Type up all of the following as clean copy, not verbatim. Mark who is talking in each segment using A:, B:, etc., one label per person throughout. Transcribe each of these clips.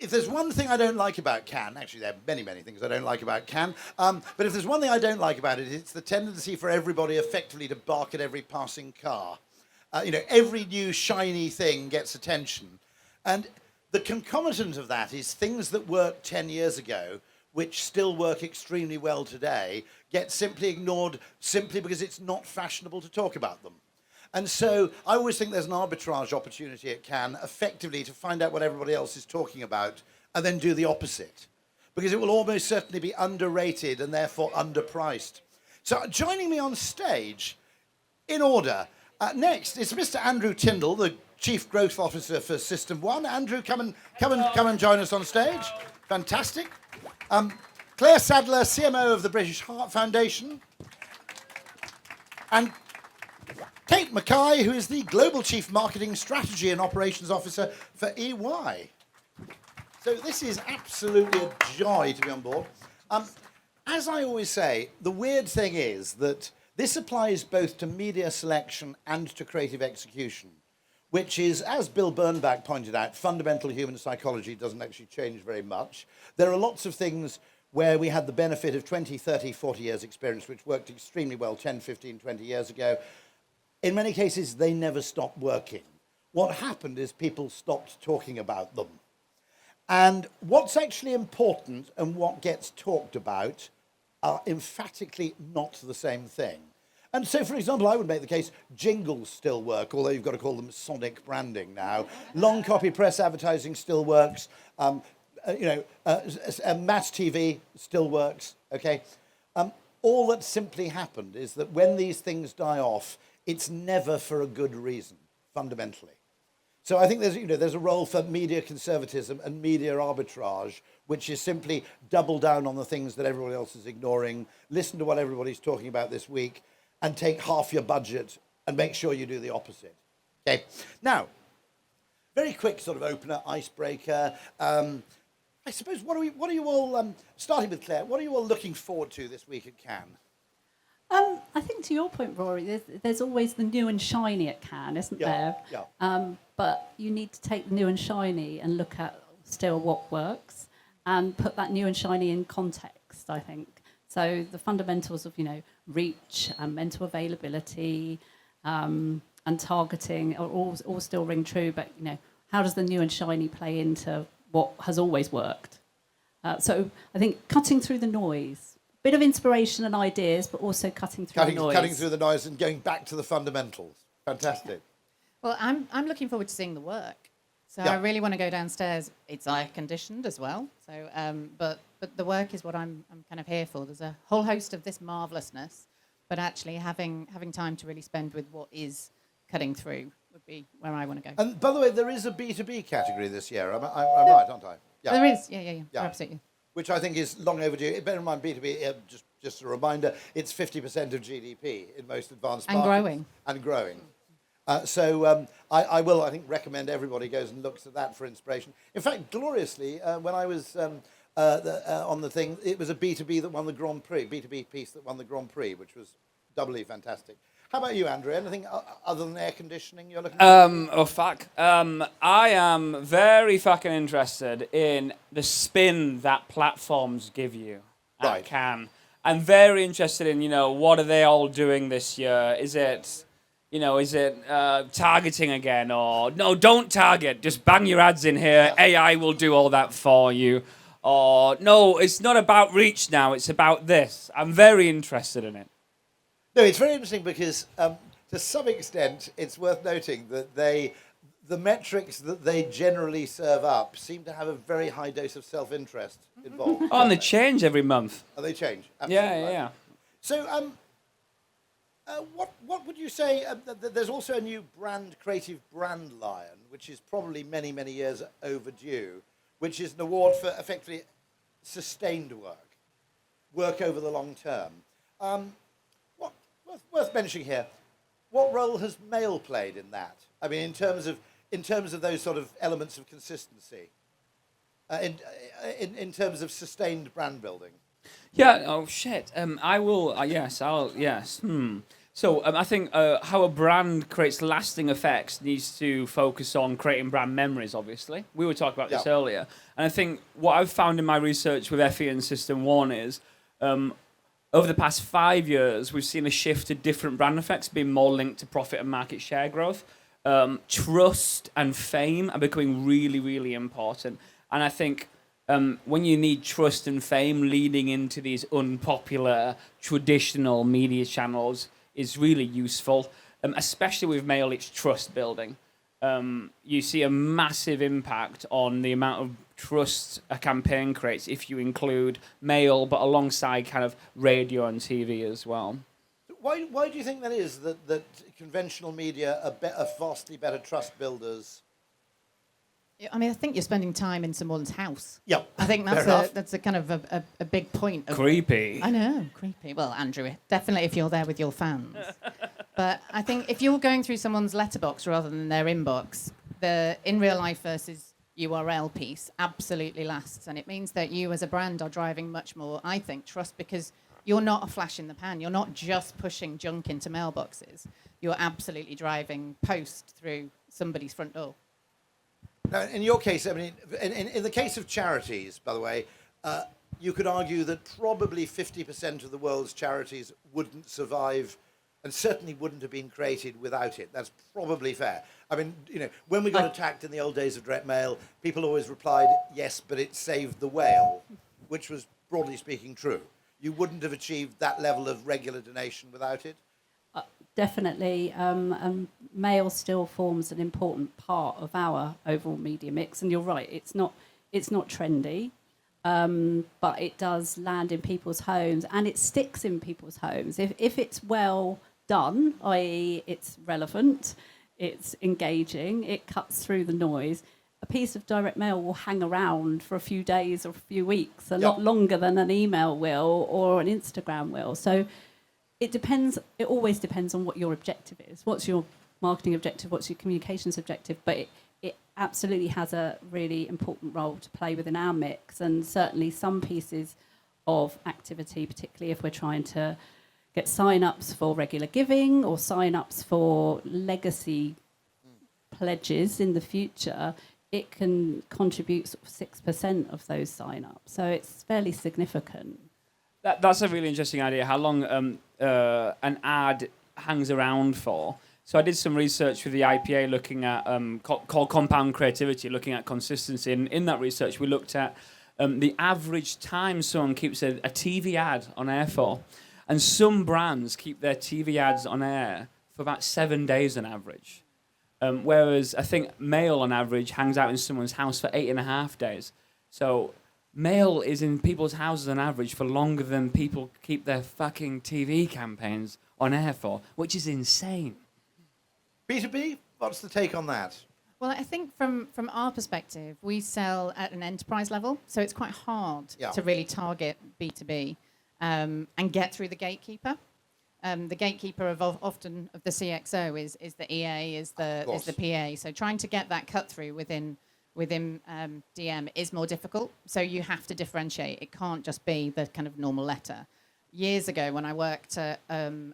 A: if there's one thing I don't like about Cannes, actually there are many, many things I don't like about Cannes, but if there's one thing I don't like about it, it's the tendency for everybody effectively to bark at every passing car. Every new shiny thing gets attention. And the concomitant of that is things that worked 10 years ago, which still work extremely well today, get simply ignored simply because it's not fashionable to talk about them. And so I always think there's an arbitrage opportunity at Cannes, effectively to find out what everybody else is talking about and then do the opposite. Because it will almost certainly be underrated and therefore underpriced. So joining me on stage, in order, next is Mr. Andrew Tyndall, the Chief Growth Officer for System One. Andrew, come and join us on stage. Fantastic. Claire Sadler, CMO of the British Heart Foundation. And Kate Mackay, who is the Global Chief Marketing Strategy and Operations Officer for EY. So this is absolutely a joy to be on board. As I always say, the weird thing is that this applies both to media selection and to creative execution, which is, as Bill Bernbach pointed out, fundamental human psychology doesn't actually change very much. There are lots of things where we had the benefit of 20, 30, 40 years experience, which worked extremely well 10, 15, 20 years ago. In many cases, they never stopped working. What happened is people stopped talking about them. And what's actually important and what gets talked about are emphatically not the same thing. And so, for example, I would make the case jingles still work, although you've got to call them sonic branding now. Long copy press advertising still works. Mass TV still works, okay? All that simply happened is that when these things die off, it's never for a good reason, fundamentally. So I think there's a role for media conservatism and media arbitrage, which is simply double down on the things that everybody else is ignoring, listen to what everybody's talking about this week, and take half your budget and make sure you do the opposite. Okay. Now, very quick sort of opener, icebreaker. I suppose, what are you all, starting with Claire, what are you all looking forward to this week at Cannes?
B: I think to your point, Rory, there's always the new and shiny at Cannes, isn't there?
A: Yeah.
B: But you need to take the new and shiny and look at still what works and put that new and shiny in context, I think. So the fundamentals of, reach and mental availability and targeting are all still ring true, but, how does the new and shiny play into what has always worked? So I think cutting through the noise. Bit of inspiration and ideas, but also cutting through the noise.
A: Cutting through the noise and going back to the fundamentals. Fantastic.
C: Well, I'm looking forward to seeing the work. So I really want to go downstairs. It's air conditioned as well. So, but the work is what I'm kind of here for. There's a whole host of this marvelousness, but actually having time to really spend with what is cutting through would be where I want to go.
A: And by the way, there is a B2B category this year. I'm right, aren't I?
C: Yeah. There is. Yeah. Absolutely.
A: Which I think is long overdue. Bear in mind, B2B, just a reminder, it's 50% of GDP in most advanced markets. And growing. So I will, I think, recommend everybody goes and looks at that for inspiration. In fact, gloriously, when I was on the thing, it was a B2B that won the Grand Prix, B2B piece that won the Grand Prix, which was doubly fantastic. How about you, Andrew? Anything other than air conditioning you're looking at?
D: I am very fucking interested in the spin that platforms give you at Cannes. I'm very interested in, what are they all doing this year? Is it targeting again? Or, no, don't target. Just bang your ads in here. Yeah. AI will do all that for you. Or, no, it's not about reach now. It's about this. I'm very interested in it.
A: No, it's very interesting because to some extent it's worth noting that the metrics that they generally serve up seem to have a very high dose of self-interest involved.
D: Oh, and they change every month.
A: Oh, they change? Absolutely.
D: Yeah.
A: So what would you say, there's also a new creative brand lion, which is probably many, many years overdue, which is an award for effectively sustained work over the long term. Worth mentioning here, what role has mail played in that? I mean, in terms of those sort of elements of consistency, in terms of sustained brand building.
D: Yeah. Oh shit. I will. Yes. I'll. Yes. So I think how a brand creates lasting effects needs to focus on creating brand memories, obviously. We were talking about this earlier. And I think what I've found in my research with FE and System 1 is over the past 5 years, we've seen a shift to different brand effects being more linked to profit and market share growth. Trust and fame are becoming really, really important. And I think when you need trust and fame leading into these unpopular traditional media channels is really useful, especially with Mail, it's trust building. You see a massive impact on the amount of trust a campaign creates if you include Mail, but alongside kind of radio and TV as well.
A: Why do you think that is, that conventional media are vastly better trust builders?
C: I mean, I think you're spending time in someone's house.
A: Yeah,
C: I think that's a kind of a big point.
D: Creepy.
C: I know, creepy. Well, Andrew, definitely if you're there with your fans. But I think if you're going through someone's letterbox rather than their inbox, the in real life versus URL piece absolutely lasts. And it means that you as a brand are driving much more, I think, trust, because you're not a flash in the pan. You're not just pushing junk into mailboxes. You're absolutely driving post through somebody's front door.
A: Now, in your case, I mean, in the case of charities, by the way, you could argue that probably 50% of the world's charities wouldn't survive and certainly wouldn't have been created without it. That's probably fair. I mean, you know, when we got attacked in the old days of direct mail, people always replied, yes, but it saved the whale, which was, broadly speaking, true. You wouldn't have achieved that level of regular donation without it?
B: Definitely, mail still forms an important part of our overall media mix. And you're right, it's not trendy, but it does land in people's homes and it sticks in people's homes. If it's well done, i.e. it's relevant, it's engaging, it cuts through the noise, a piece of direct mail will hang around for a few days or a few weeks, a lot longer than an email will or an Instagram will. So it depends. It always depends on what your objective is. What's your marketing objective? What's your communications objective? But it absolutely has a really important role to play within our mix. And certainly some pieces of activity, particularly if we're trying to get sign-ups for regular giving or sign-ups for legacy pledges in the future, it can contribute sort of 6% of those sign-ups. So it's fairly significant.
D: That's a really interesting idea, how long an ad hangs around for. So I did some research with the IPA looking at, called Compound Creativity, looking at consistency. And in that research, we looked at the average time someone keeps a TV ad on air for. And some brands keep their TV ads on air for about 7 days on average. Whereas I think Mail on average hangs out in someone's house for 8.5 days. So Mail is in people's houses on average for longer than people keep their fucking TV campaigns on air for, which is insane.
A: B2B, what's the take on that?
C: Well, I think from our perspective, we sell at an enterprise level, so it's quite hard to really target B2B and get through the gatekeeper. The gatekeeper of often of the CXO is the EA, is the PA. So trying to get that cut through within DM is more difficult. So you have to differentiate. It can't just be the kind of normal letter. Years ago, when I worked at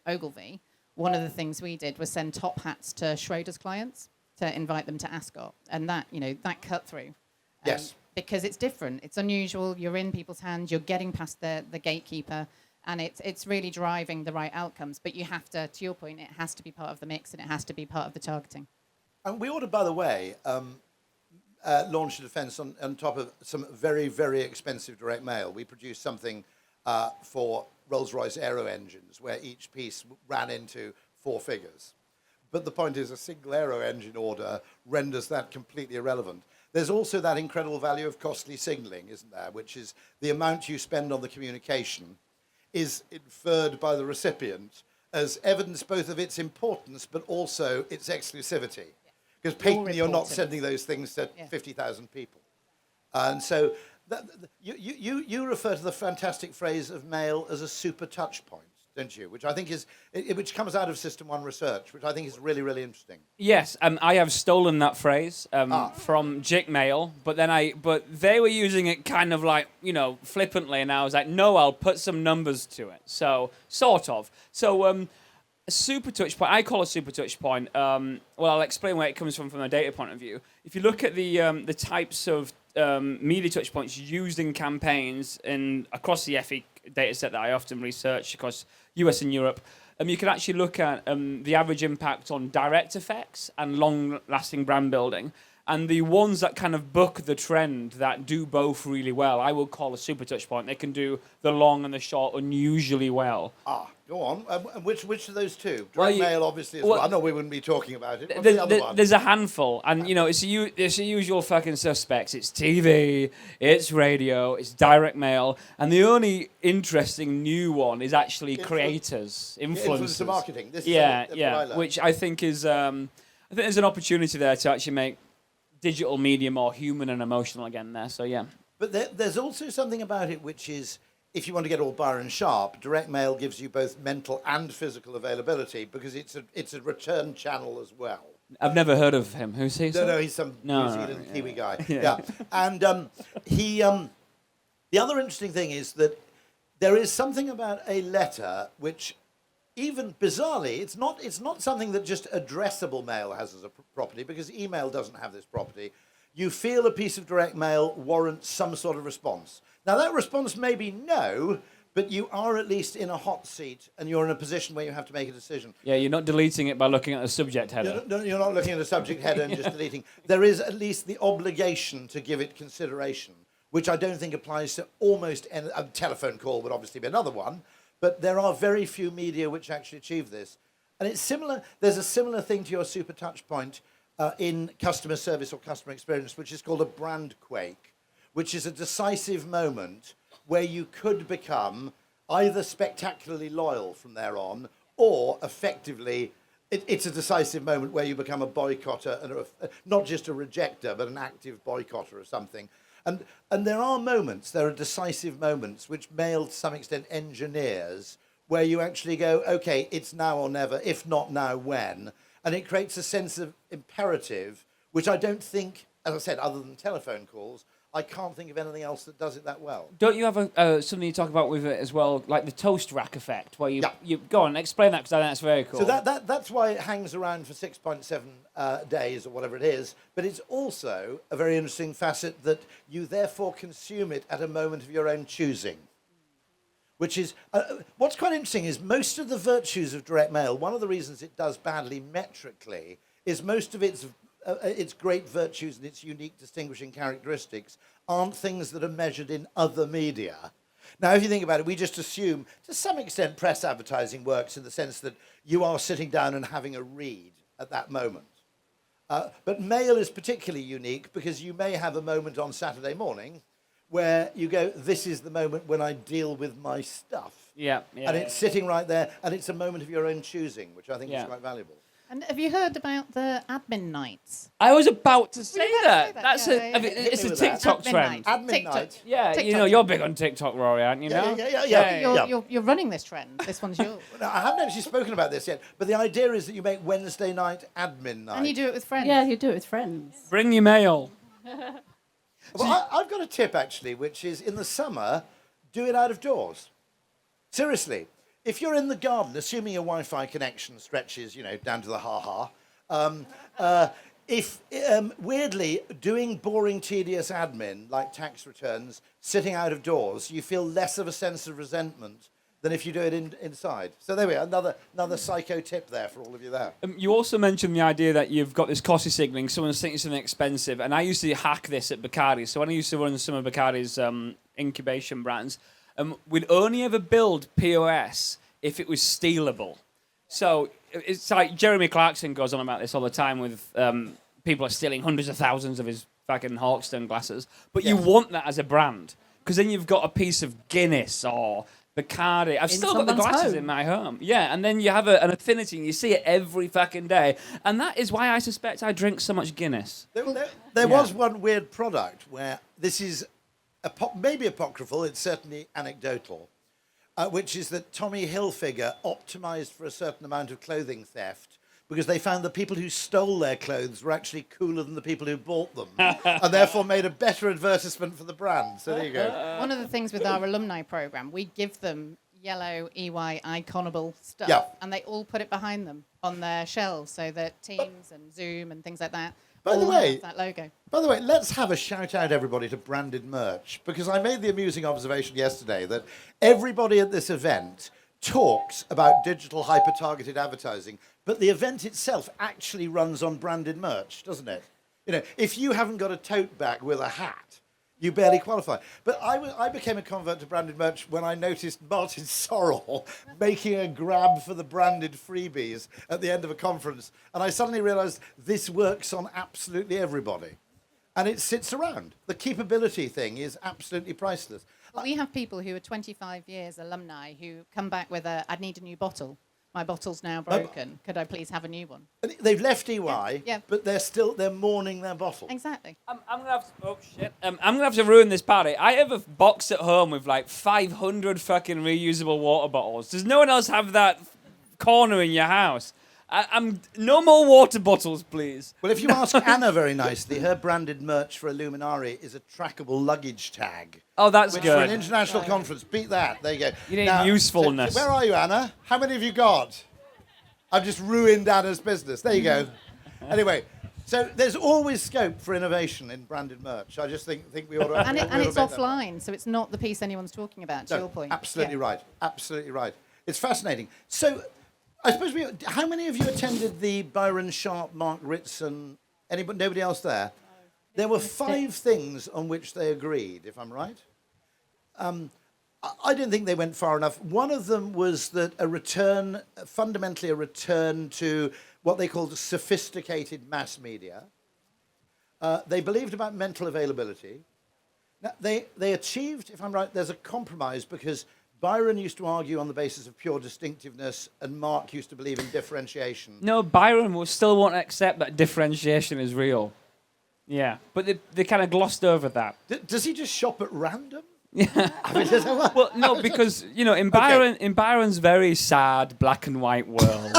C: Ogilvy, one of the things we did was send top hats to Schroders clients to invite them to Ascot, and that cut through.
A: Yes.
C: Because it's different. It's unusual. You're in people's hands. You're getting past the gatekeeper, and it's really driving the right outcomes. But you have to your point, it has to be part of the mix, and it has to be part of the targeting.
A: And we ought to, by the way, launch a defence on top of some very, very expensive direct mail. We produced something for Rolls-Royce aero engines where each piece ran into 4 figures. But the point is a single aero engine order renders that completely irrelevant. There's also that incredible value of costly signalling, isn't there, which is the amount you spend on the communication is inferred by the recipient as evidence both of its importance but also its exclusivity. Because patently you're not sending those things to 50,000 people. And so you refer to the fantastic phrase of mail as a super touch point, don't you? Which I think which comes out of System 1 research, which I think is really, really interesting.
D: Yes, I have stolen that phrase from Jick Mail, but they were using it kind of like, flippantly, and I was like, no, I'll put some numbers to it. So, sort of. So, A super touch point, I call a super touch point. Well, I'll explain where it comes from a data point of view. If you look at the types of media touch points used in campaigns across the FE data set that I often research across US and Europe, you can actually look at the average impact on direct effects and long-lasting brand building. And the ones that kind of buck the trend, that do both really well, I will call a super touch point. They can do the long and the short unusually well.
A: Go on. And which of those two? Direct
D: Well,
A: mail, obviously, as well. I know we wouldn't be talking about it. What's the other one?
D: There's a handful, and it's the usual fucking suspects. It's TV, it's radio, it's direct mail, and the only interesting new one is actually creators, influencers.
A: Influencer marketing. This
D: Yeah,
A: is what I
D: yeah.
A: learned.
D: Which I think is, I think there's an opportunity there to actually make digital media more human and emotional again. There, so yeah.
A: But there's also something about it which is, if you want to get all Byron Sharp, direct mail gives you both mental and physical availability because it's a return channel as well.
D: I've never heard of him. Who's he?
A: No, he's some
D: No,
A: New
D: no,
A: Zealand
D: yeah.
A: Kiwi guy.
D: Yeah.
A: Yeah, and the other interesting thing is that there is something about a letter which, even bizarrely, it's not something that just addressable mail has as a property, because email doesn't have this property. You feel a piece of direct mail warrants some sort of response. Now, that response may be no, but you are at least in a hot seat and you're in a position where you have to make a decision.
D: Yeah, you're not deleting it by looking at the subject header.
A: You're not looking at a subject header and just deleting. There is at least the obligation to give it consideration, which I don't think applies to almost any. A telephone call would obviously be another one, but there are very few media which actually achieve this. And it's similar. There's a similar thing to your super touch point in customer service or customer experience, which is called a brand quake, which is a decisive moment where you could become either spectacularly loyal from there on, or effectively, it's a decisive moment where you become a boycotter, and not just a rejecter, but an active boycotter or something. And there are decisive moments which mail to some extent engineers, where you actually go, okay, it's now or never, if not now, when? And it creates a sense of imperative, which I don't think, as I said, other than telephone calls, I can't think of anything else that does it that well.
D: Don't you have something you talk about with it as well, like the toast rack effect, where you go on, explain that, because I think that's very cool.
A: So that's why it hangs around for 6.7 days or whatever it is. But it's also a very interesting facet that you therefore consume it at a moment of your own choosing. Which is, what's quite interesting is most of the virtues of direct mail, one of the reasons it does badly metrically is most of its great virtues and its unique distinguishing characteristics aren't things that are measured in other media. Now, if you think about it, we just assume, to some extent, press advertising works in the sense that you are sitting down and having a read at that moment. But mail is particularly unique because you may have a moment on Saturday morning where you go, this is the moment when I deal with my stuff.
D: Yeah.
A: And it's sitting right there, and it's a moment of your own choosing, which I think is quite valuable.
C: And have you heard about the admin nights?
D: I was about to say
C: Were you
D: that.
C: about to say that?
D: That's
C: Yeah,
D: it's
A: Hit
D: a
A: me with that.
D: TikTok
C: Admin
D: trend.
C: night.
A: Admin
C: TikTok.
A: night.
D: Yeah,
C: TikTok.
D: you're big on TikTok, Rory, aren't you? Know?
A: Yeah.
C: You're running this trend. This one's yours.
A: Now, I haven't actually spoken about this yet, but the idea is that you make Wednesday night admin night.
C: And you do it with friends.
B: Yeah, you do it with friends.
D: Bring your mail.
A: Well, I've got a tip, actually, which is in the summer, do it out of doors. Seriously. If you're in the garden, assuming your Wi-Fi connection stretches, down to the ha-ha, weirdly, doing boring, tedious admin, like tax returns, sitting out of doors, you feel less of a sense of resentment than if you do it inside. So there we are, another psycho tip there for all of you there.
D: You also mentioned the idea that you've got this costly signaling, someone's thinking something expensive, and I used to hack this at Bacardi. So when I used to run some of Bacardi's incubation brands, we'd only ever build POS if it was stealable. So it's like Jeremy Clarkson goes on about this all the time with people are stealing hundreds of thousands of his fucking Hawkstone glasses. But you want that as a brand, because then you've got a piece of Guinness or Bacardi. I've still got the
B: someone's
D: glasses
B: home.
D: in my home. Yeah, and then you have an affinity and you see it every fucking day. And that is why I suspect I drink so much Guinness.
A: There was one weird product where this is maybe apocryphal, it's certainly anecdotal, which is that Tommy Hilfiger optimized for a certain amount of clothing theft because they found the people who stole their clothes were actually cooler than the people who bought them, and therefore made a better advertisement for the brand. So there you go.
C: One of the things with our alumni program, we give them yellow EY iconable stuff,
A: Yeah.
C: and they all put it behind them on their shelves so that Teams and Zoom and things like that
A: By the
C: all
A: way-
C: have that logo.
A: By the way, let's have a shout out, everybody, to branded merch, because I made the amusing observation yesterday that everybody at this event talks about digital hyper-targeted advertising, but the event itself actually runs on branded merch, doesn't it? You know, if you haven't got a tote bag with a hat, you barely qualify. But I became a convert to branded merch when I noticed Martin Sorrell making a grab for the branded freebies at the end of a conference. And I suddenly realized this works on absolutely everybody. And it sits around. The keepability thing is absolutely priceless.
C: We have people who are 25 years alumni who come back with I need a new bottle. My bottle's now broken. Could I please have a new one?
A: And they've left EY,
C: Yeah.
A: but they're mourning their bottle.
C: Exactly.
D: I'm gonna have to. Oh shit! I'm gonna have to ruin this party. I have a box at home with like 500 fucking reusable water bottles. Does no one else have that corner in your house? I'm no more water bottles, please.
A: Well, if you ask Anna very nicely, her branded merch for Illuminari is a trackable luggage tag.
D: Oh, that's
A: Which for an
D: good.
A: international conference, beat that. There you go.
D: You need usefulness.
A: So where are you, Anna? How many have you got? I've just ruined Anna's business. There you go. Anyway, so there's always scope for innovation in branded merch. I just think we ought to.
C: And
A: we ought to
C: it's
A: make that-
C: offline, so it's not the piece anyone's talking about, to
A: No,
C: your point.
A: absolutely
C: Yeah.
A: right. Absolutely right. It's fascinating. So, I suppose how many of you attended the Byron Sharp, Mark Ritson? Anybody? Nobody else there? There were 5 things on which they agreed, if I'm right. I didn't think they went far enough. One of them was that fundamentally a return to what they called sophisticated mass media. They believed about mental availability. Now, they achieved, if I'm right, there's a compromise because Byron used to argue on the basis of pure distinctiveness and Mark used to believe in differentiation.
D: No, Byron will still won't accept that differentiation is real. Yeah, but they kind of glossed over that.
A: Does he just shop at random? Yeah. I mean,
D: Well, no, because in Byron's very sad black and white world,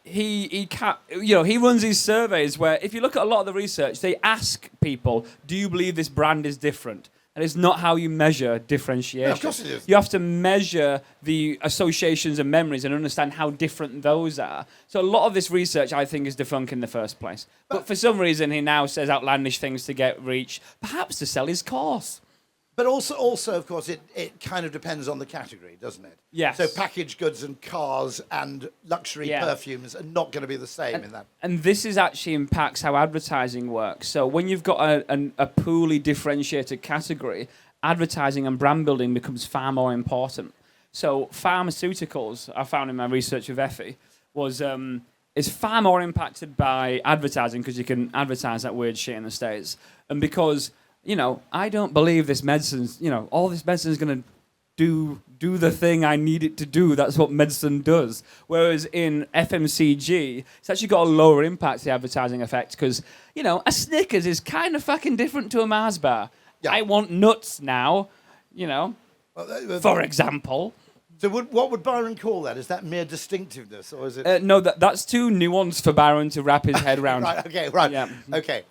D: he can't. He runs these surveys where if you look at a lot of the research, they ask people, "Do you believe this brand is different?" And it's not how you measure differentiation.
A: No, of course it is.
D: You have to measure the associations and memories and understand how different those are. So a lot of this research, I think, is defunct in the first place. But for some reason, he now says outlandish things to get reach, perhaps to sell his course.
A: But also, of course, it kind of depends on the category, doesn't it?
D: Yes.
A: So packaged goods and cars and luxury perfumes are not going to be the same in that.
D: And this is actually impacts how advertising works. So when you've got a poorly differentiated category, advertising and brand building becomes far more important. So pharmaceuticals, I found in my research with Effie, is far more impacted by advertising because you can advertise that weird shit in the States. And because I don't believe this medicine's, all this medicine is going to do the thing I need it to do. That's what medicine does. Whereas in FMCG, it's actually got a lower impact, the advertising effect, because, a Snickers is kind of fucking different to a Mars bar.
A: Yeah.
D: I want nuts now, for example.
A: So what would Byron call that? Is that mere distinctiveness, or is it?
D: No, that's too nuanced for Byron to wrap his head around.
A: Right. Okay. Right.
D: Yeah.
A: Okay.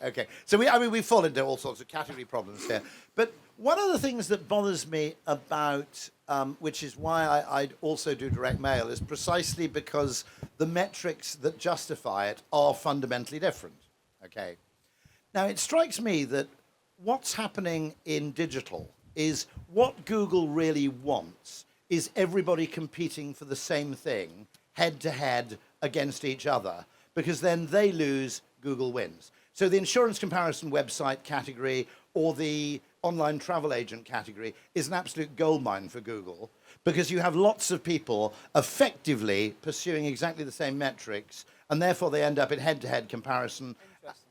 A: So we fall into all sorts of category problems here. But one of the things that bothers me about, which is why I also do direct mail, is precisely because the metrics that justify it are fundamentally different. Okay. Now it strikes me that what's happening in digital is what Google really wants is everybody competing for the same thing, head to head against each other, because then they lose, Google wins. So the insurance comparison website category or the online travel agent category is an absolute goldmine for Google, because you have lots of people effectively pursuing exactly the same metrics, and therefore they end up in head-to-head comparison.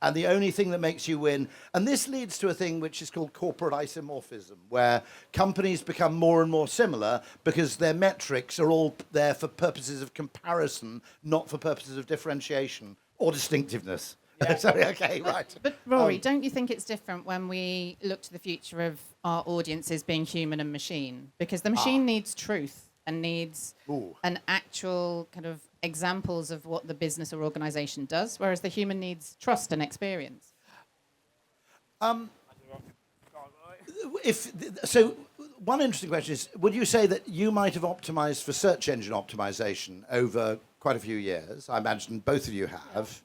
A: And the only thing that makes you win, and this leads to a thing which is called corporate isomorphism, where companies become more and more similar because their metrics are all there for purposes of comparison, not for purposes of differentiation or distinctiveness. Yeah. Sorry, okay, right.
C: But Rory, don't you think it's different when we look to the future of our audiences being human and machine? Because the machine needs truth and needs an actual kind of examples of what the business or organization does, whereas the human needs trust and experience.
A: one interesting question is, would you say that you might have optimized for search engine optimization over quite a few years? I imagine both of you have.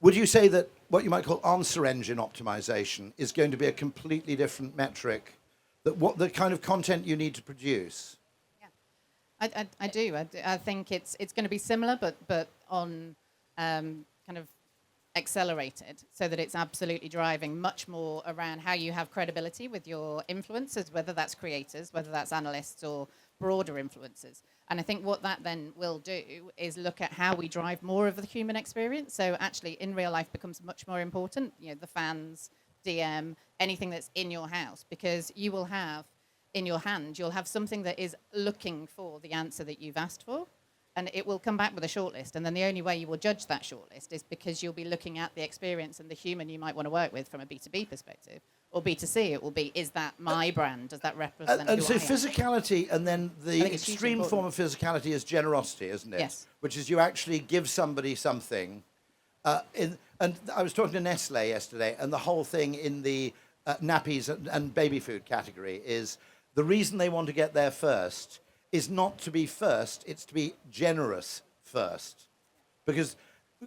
A: Would you say that what you might call answer engine optimization is going to be a completely different metric, that what the kind of content you need to produce?
C: I do. I think it's going to be similar, but on kind of accelerated, so that it's absolutely driving much more around how you have credibility with your influencers, whether that's creators, whether that's analysts, or broader influencers. And I think what that then will do is look at how we drive more of the human experience. So actually, in real life, becomes much more important. You know, the fans, DM, anything that's in your house, because you will have in your hand, you'll have something that is looking for the answer that you've asked for, and it will come back with a shortlist. And then the only way you will judge that shortlist is because you'll be looking at the experience and the human you might want to work with from a B2B perspective. Or B2C, it will be, is that my brand? Does that represent
A: And
C: who
A: so
C: I am?
A: physicality, and then the
C: think it's hugely
A: extreme
C: important.
A: form of physicality is generosity, isn't it?
C: Yes.
A: Which is you actually give somebody something. And I was talking to Nestle yesterday, and the whole thing in the nappies and baby food category is the reason they want to get there first is not to be first, it's to be generous first. Because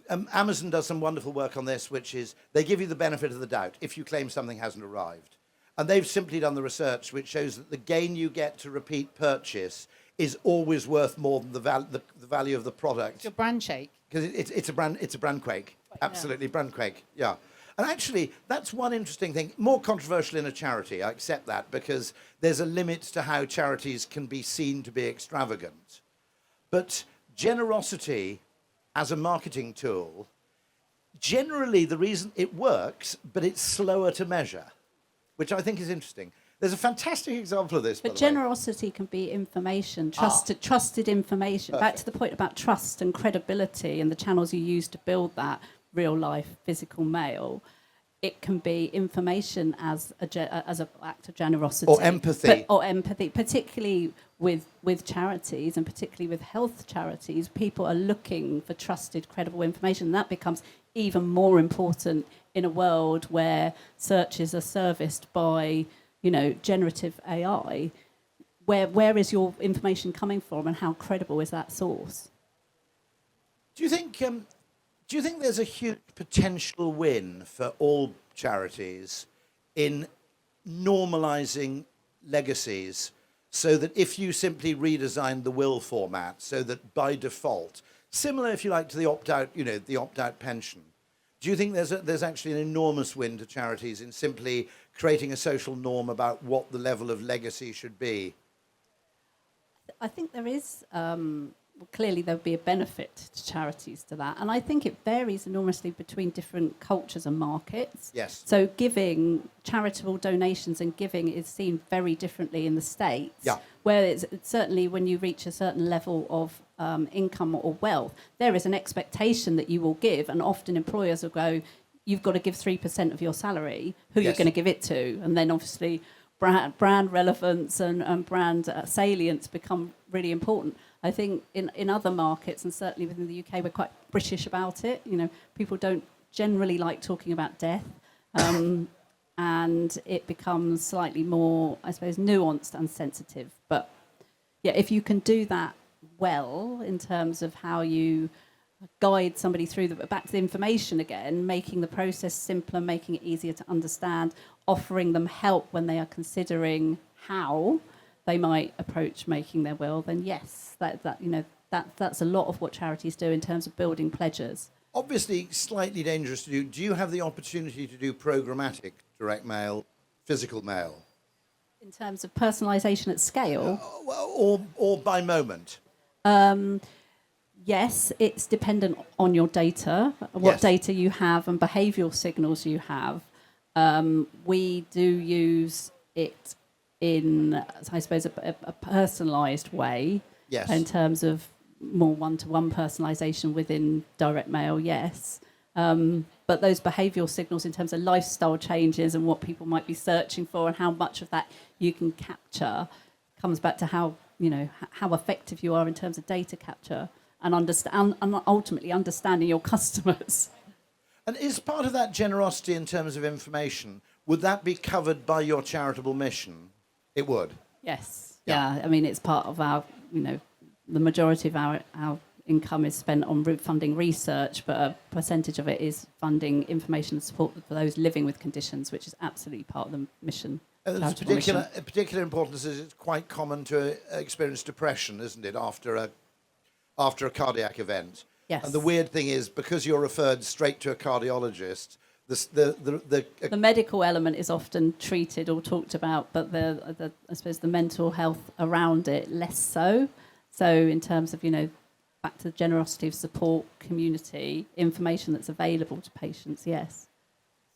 A: Amazon does some wonderful work on this, which is they give you the benefit of the doubt if you claim something hasn't arrived. And they've simply done the research which shows that the gain you get to repeat purchase is always worth more than the value of the product.
C: Your brand shake.
A: Because it's a brand quake. Absolutely, brand quake, yeah. And actually, that's one interesting thing, more controversial in a charity, I accept that, because there's a limit to how charities can be seen to be extravagant. But generosity as a marketing tool, generally the reason it works, but it's slower to measure, which I think is interesting. There's a fantastic example of this, by
B: But
A: the way.
B: generosity can be information, trusted information. Back
A: Perfect.
B: to the point about trust and credibility and the channels you use to build that real life physical mail. It can be information as an act of generosity.
A: Or empathy.
B: Or empathy, particularly with charities and particularly with health charities. People are looking for trusted, credible information. And that becomes even more important in a world where searches are serviced by, generative AI. Where is your information coming from, and how credible is that source?
A: Do you think there's a huge potential win for all charities in normalizing legacies, so that if you simply redesign the will format so that by default, similar if you like to the opt-out, the opt-out pension, do you think there's actually an enormous win to charities in simply creating a social norm about what the level of legacy should be?
B: I think there is, clearly there would be a benefit to charities to that. And I think it varies enormously between different cultures and markets.
A: Yes.
B: So giving, charitable donations and giving is seen very differently in the States.
A: Yeah.
B: Where it's certainly when you reach a certain level of income or wealth, there is an expectation that you will give. And often employers will go, you've got to give 3% of your salary, who
A: Yes.
B: you're going to give it to. And then obviously brand relevance and brand salience become really important. I think in other markets, and certainly within the UK, we're quite British about it. People don't generally like talking about death, and it becomes slightly more, I suppose, nuanced and sensitive. But yeah, if you can do that well in terms of how you guide somebody through back to the information again, making the process simpler, making it easier to understand, offering them help when they are considering how they might approach making their will, then yes, that's a lot of what charities do in terms of building pledges.
A: Obviously, slightly dangerous to do. Do you have the opportunity to do programmatic direct mail, physical mail,
B: In terms of personalisation at scale,
A: or by moment?
B: yes, it's dependent on your data, what
A: Yes.
B: data you have and behavioural signals you have. We do use it in, I suppose, a personalised way.
A: Yes.
B: In terms of more one-to-one personalisation within direct mail, yes. But those behavioural signals in terms of lifestyle changes and what people might be searching for and how much of that you can capture comes back to how effective you are in terms of data capture and ultimately understanding your customers.
A: And is part of that generosity in terms of information, would that be covered by your charitable mission? It would.
B: Yes.
A: Yeah.
B: Yeah. I mean, it's part of our, the majority of our income is spent on funding research, but a percentage of it is funding information and support for those living with conditions, which is absolutely part of the mission.
A: There's
B: charitable mission.
A: particular importance is it's quite common to experience depression, isn't it, after a cardiac event?
B: Yes.
A: And the weird thing is, because you're referred straight to a cardiologist, the
B: medical element is often treated or talked about, but I suppose the mental health around it less so. So in terms of back to the generosity of support, community, information that's available to patients, yes.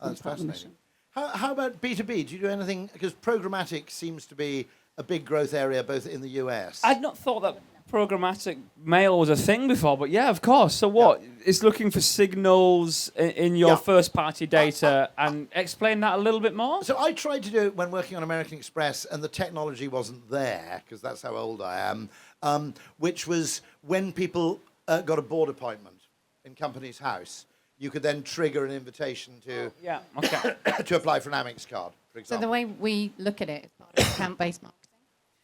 A: That's
B: Part of the
A: fascinating.
B: mission.
A: How about B2B? Do you do anything? Because programmatic seems to be a big growth area both in the US.
D: I'd not thought that programmatic mail was a thing before, but yeah, of course. So what? It's looking for signals in your first-party data, and explain that a little bit more.
A: So I tried to do it when working on American Express, and the technology wasn't there, because that's how old I am, which was when people got a board appointment in Company's House, you could then trigger an invitation to
D: Yeah. Okay.
A: to apply for an Amex card, for
C: So
A: example.
C: the way we look at it is part of account-based marketing.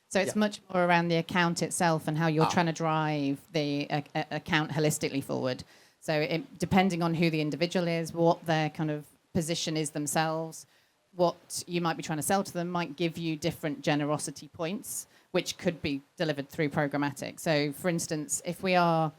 C: So it's much more around the account itself and how you're trying to drive the account holistically forward. So depending on who the individual is, what their kind of position is themselves, what you might be trying to sell to them might give you different generosity points, which could be delivered through programmatic. So for instance, if we are...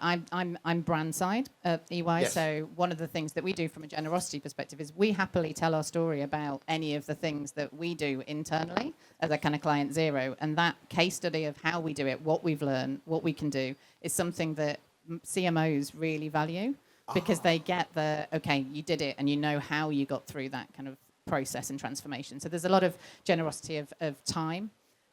C: I'm brand side at EY,
A: Yes.
C: so one of the things that we do from a generosity perspective is we happily tell our story about any of the things that we do internally as a kind of client zero. And that case study of how we do it, what we've learned, what we can do, is something that CMOs really value because they get okay, you did it and you know how you got through that kind of process and transformation. So there's a lot of generosity of time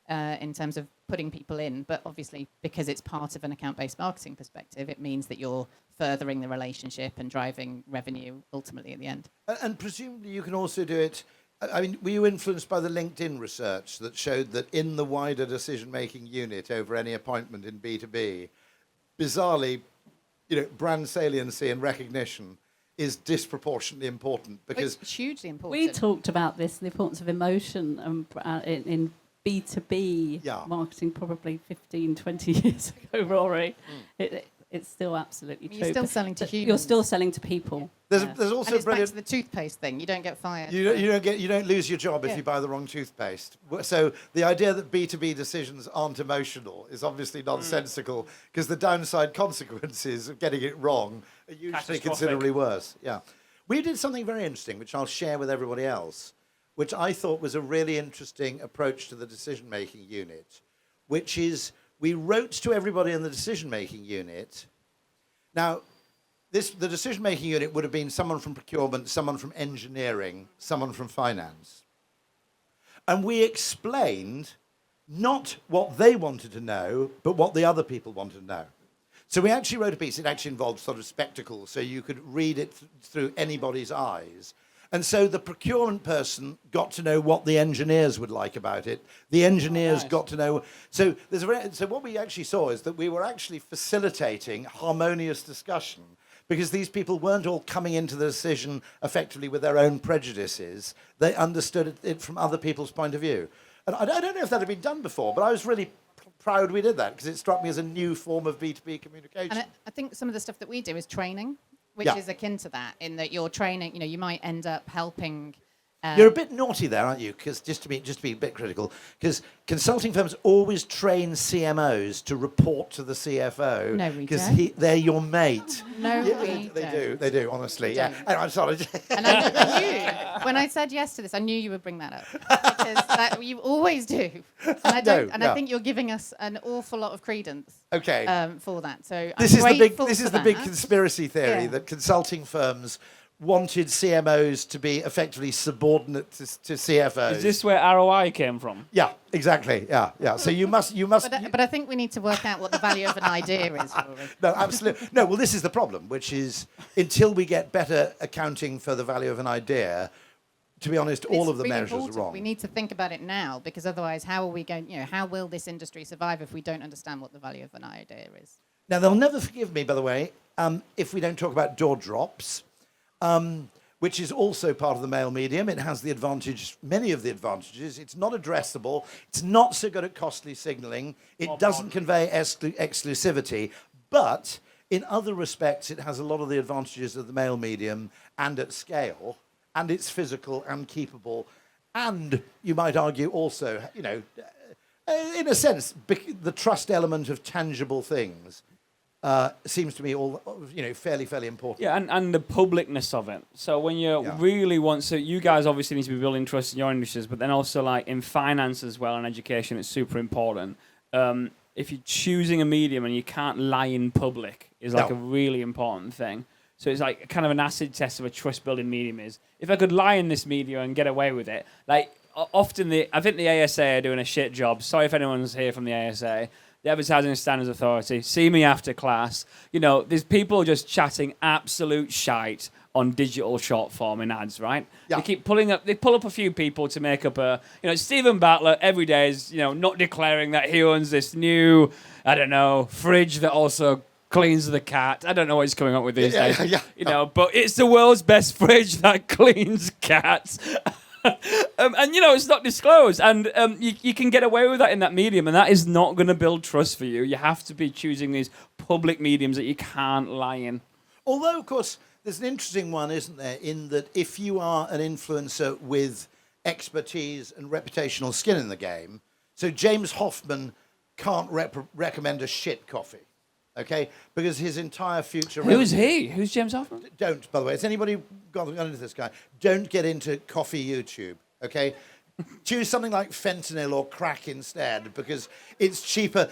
C: in terms of putting people in, but obviously because it's part of an account-based marketing perspective, it means that you're furthering the relationship and driving revenue ultimately at the end.
A: And presumably you can also do it. I mean, were you influenced by the LinkedIn research that showed that in the wider decision-making unit over any appointment in B2B, bizarrely, brand saliency and recognition is disproportionately important because
C: It's hugely important.
B: We talked about this, the importance of emotion in B2B marketing probably 15, 20 years ago, Rory. It's still absolutely true.
C: You're still selling to humans.
B: You're still selling to people.
A: there's
C: and
A: also
C: it's back
A: brilliant.
C: to the toothpaste thing. You don't get fired.
A: You don't lose your job if you buy the wrong toothpaste. So the idea that B2B decisions aren't emotional is obviously nonsensical because the downside consequences of getting it wrong are usually
D: Catastrophic.
A: considerably worse. Yeah, we did something very interesting, which I'll share with everybody else, which I thought was a really interesting approach to the decision-making unit, which is we wrote to everybody in the decision-making unit. Now, the decision-making unit would have been someone from procurement, someone from engineering, someone from finance. And we explained not what they wanted to know, but what the other people wanted to know. So we actually wrote a piece. It actually involved sort of spectacles, so you could read it through anybody's eyes. And so the procurement person got to know what the engineers would like about it. The engineers got to know. So so what we actually saw is that we were actually facilitating harmonious discussion because these people weren't all coming into the decision effectively with their own prejudices. They understood it from other people's point of view. And I don't know if that had been done before, but I was really proud we did that because it struck me as a new form of B2B communication.
C: And I think some of the stuff that we do is training, which
A: Yeah.
C: is akin to that, in that you're training, you might end up helping.
A: You're a bit naughty there, aren't you? Because just to be a bit critical, because consulting firms always train CMOs to report to the CFO.
C: No, we
A: because
C: don't.
A: they're your mate.
C: No,
A: Yeah,
C: we
A: they
C: don't.
A: They do. Honestly,
C: We
A: yeah.
C: don't.
A: And I'm sorry.
C: And I knew, when I said yes to this, I knew you would bring that up. Because you always do. And I don't.
A: No,
C: I think you're giving us an awful lot of credence
A: Okay.
C: for that. So
A: This
C: I'm
A: is the big.
C: grateful
A: This is
C: for
A: the big
C: that.
A: conspiracy theory
C: Yeah.
A: that consulting firms wanted CMOs to be effectively subordinate to CFOs.
D: Is this where ROI came from?
A: Yeah, exactly. Yeah. So you must.
C: But I think we need to work out what the value of an idea is, Rory.
A: No, absolutely. No, well, this is the problem, which is until we get better accounting for the value of an idea, to be honest, all
C: It's
A: of the
C: really
A: measures are
C: important.
A: wrong.
C: We need to think about it now, because otherwise, how are we going? How will this industry survive if we don't understand what the value of an idea is?
A: Now, they'll never forgive me, by the way, if we don't talk about door drops. which is also part of the mail medium. It has many of the advantages. It's not addressable. It's not so good at costly signaling. It doesn't convey exclusivity. But in other respects, it has a lot of the advantages of the mail medium and at scale. And it's physical and keepable. And you might argue also, in a sense, the trust element of tangible things seems to me fairly important.
D: Yeah, and the publicness of it. So when you really want, so you guys obviously need to be building trust in your industries, but then also like in finance as well and education, it's super important. If you're choosing a medium and you can't lie in public is like a really important thing. So it's like kind of an acid test of a trust-building medium is, if I could lie in this medium and get away with it, like often I think the ASA are doing a shit job. Sorry if anyone's here from the ASA. The Advertising Standards Authority, see me after class. There's people just chatting absolute shite on digital short form in ads, right?
A: Yeah.
D: They pull up a few people to make up Stephen Battler every day is, not declaring that he owns this new, fridge that also cleans the cat. I don't know what he's coming up with these days. But it's the world's best fridge that cleans cats. It's not disclosed, and you can get away with that in that medium, and that is not going to build trust for you. You have to be choosing these public mediums that you can't lie in.
A: Although, of course, there's an interesting one, isn't there, in that if you are an influencer with expertise and reputational skin in the game, so James Hoffman can't recommend a shit coffee, okay, because his entire future...
D: Who's he? Who's James Hoffman?
A: Don't, by the way. Has anybody gone into this guy? Don't get into coffee YouTube, okay? Choose something like fentanyl or crack instead, because it's cheaper.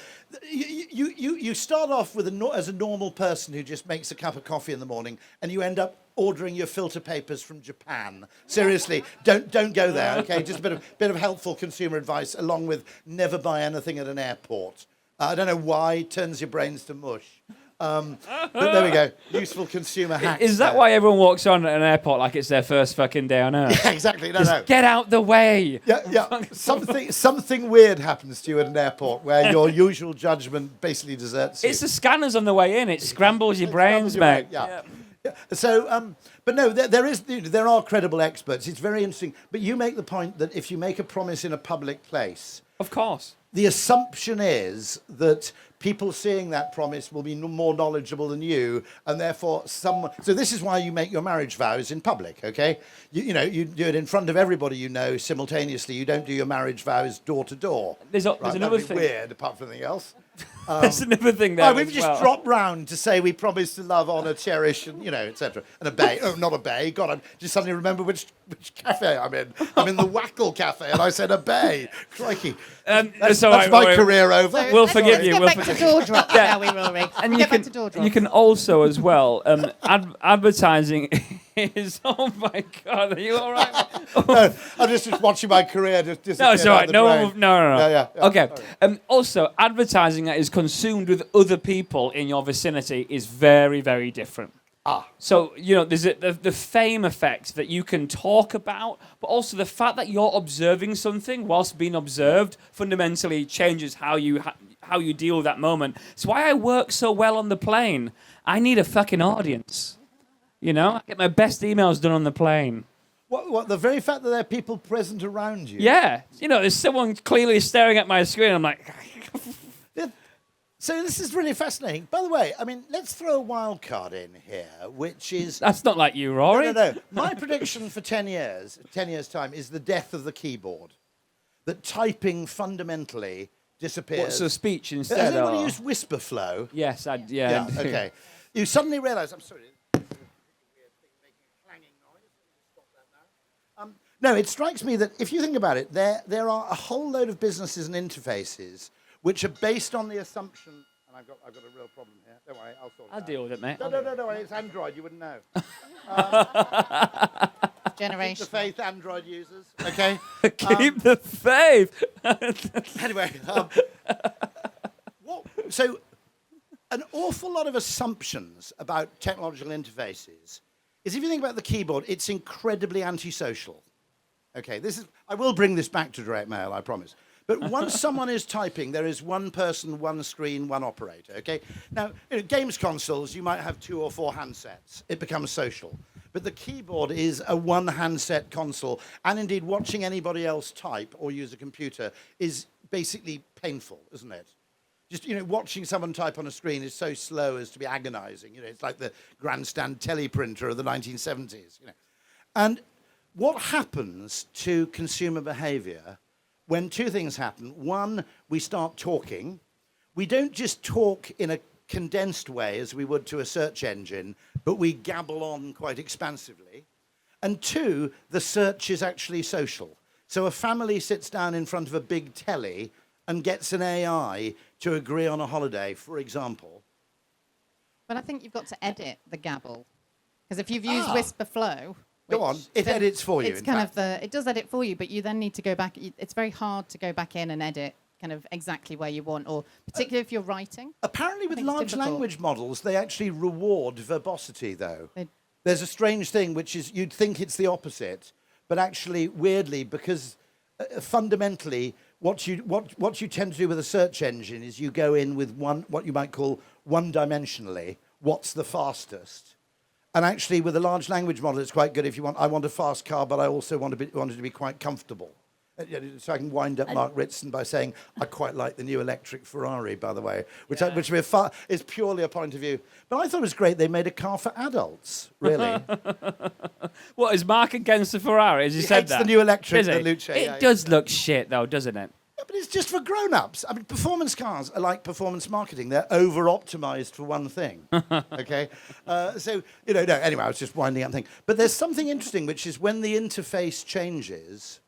A: You start off with as a normal person who just makes a cup of coffee in the morning, and you end up ordering your filter papers from Japan. Seriously, don't go there, okay? Just a bit of helpful consumer advice, along with never buy anything at an airport. I don't know why, it turns your brains to mush. But there we go. Useful consumer hacks.
D: Is that why everyone walks on at an airport like it's their first fucking day on Earth?
A: Yeah, exactly. No.
D: Get out the way.
A: Yeah. Something weird happens to you at an airport where your usual judgment basically deserts you.
D: It's the scanners on the way in. It scrambles your brains, mate.
A: Yeah. So, but no, there are credible experts. It's very interesting. But you make the point that if you make a promise in a public place,
D: Of course.
A: the assumption is that people seeing that promise will be more knowledgeable than you, and therefore So this is why you make your marriage vows in public, okay? You do it in front of everybody simultaneously. You don't do your marriage vows door to door.
D: There's another thing.
A: Weird, apart from anything else.
D: There's another thing there.
A: We've just dropped round to say we promise to love, honour, cherish, and etc. And obey. Oh, not obey. God, I just suddenly remember which cafe I'm in. I'm in the Wackle Cafe, and I said obey. Crikey. That's my career over.
D: We'll forgive you.
C: Let's get back to door drop, shall we, Rory?
D: And
C: You
D: you can also as well advertising is. Oh my God, are you all right?
A: No, I'm just watching my career just
D: No, it's all right.
A: No.
D: Yeah. Okay. Also, advertising that is consumed with other people in your vicinity is very, very different. So, there's the fame effect that you can talk about, but also the fact that you're observing something whilst being observed fundamentally changes how you deal with that moment. It's why I work so well on the plane. I need a fucking audience. I get my best emails done on the plane.
A: What? The very fact that there are people present around you?
D: Yeah. There's someone clearly staring at my screen. I'm like...
A: So this is really fascinating. By the way, let's throw a wild card in here, which is...
D: That's not like you, Rory.
A: No. My prediction for 10 years' time, is the death of the keyboard. That typing fundamentally disappears.
D: What's a speech instead?
A: Has anybody used Whisperflow?
D: Yes,
A: Yeah, okay. You suddenly realise... I'm sorry. This is a weird thing making a clanging noise. Stop that now. No, it strikes me that if you think about it, there are a whole load of businesses and interfaces which are based on the assumption, and I've got a real problem here. Don't worry, I'll sort it out.
D: I'll deal with it, mate.
A: No, it's Android. You wouldn't know.
C: Generation.
A: Keep the faith, Android users. Okay.
D: Keep the faith.
A: Anyway, so an awful lot of assumptions about technological interfaces is, if you think about the keyboard, it's incredibly antisocial. Okay, I will bring this back to direct mail, I promise. But once someone is typing, there is one person, one screen, one operator, okay? Now, games consoles, you might have 2 or 4 handsets. It becomes social. but the keyboard is a one handset console. And indeed, watching anybody else type or use a computer is basically painful, isn't it? Just, watching someone type on a screen is so slow as to be agonizing. It's like the grandstand teleprinter of the 1970s. And what happens to consumer behavior when two things happen? One, we start talking. We don't just talk in a condensed way as we would to a search engine, but we gabble on quite expansively. And two, the search is actually social. So a family sits down in front of a big telly and gets an AI to agree on a holiday, for example.
C: But I think you've got to edit the gabble. Because if you've used Whisper Flow...
A: Go on, it edits for you.
C: It's it does edit for you, but you then need to go back. It's very hard to go back in and edit kind of exactly where you want, or particularly if you're writing.
A: Apparently with large language models, they actually reward verbosity, though.
C: They-
A: There's a strange thing, which is you'd think it's the opposite, but actually, weirdly, because fundamentally, what you tend to do with a search engine is you go in with what you might call one-dimensionally, what's the fastest. And actually, with a large language model, it's quite good if you want. I want a fast car, but I also want it to be quite comfortable. So I can wind up Mark Ritson by saying I quite like the new electric Ferrari, by the way, which is purely a point of view. But I thought it was great. They made a car for adults. Really,
D: What, is Mark against the Ferrari? As you said
A: it's
D: that.
A: the new electric,
D: Is
A: the
D: it?
A: Luce.
D: It does look shit, though, doesn't it?
A: Yeah, but it's just for grown-ups. I mean, performance cars are like performance marketing. They're over-optimized for one thing, okay? So, no, anyway, I was just winding up thing. But there's something interesting, which is when the interface changes,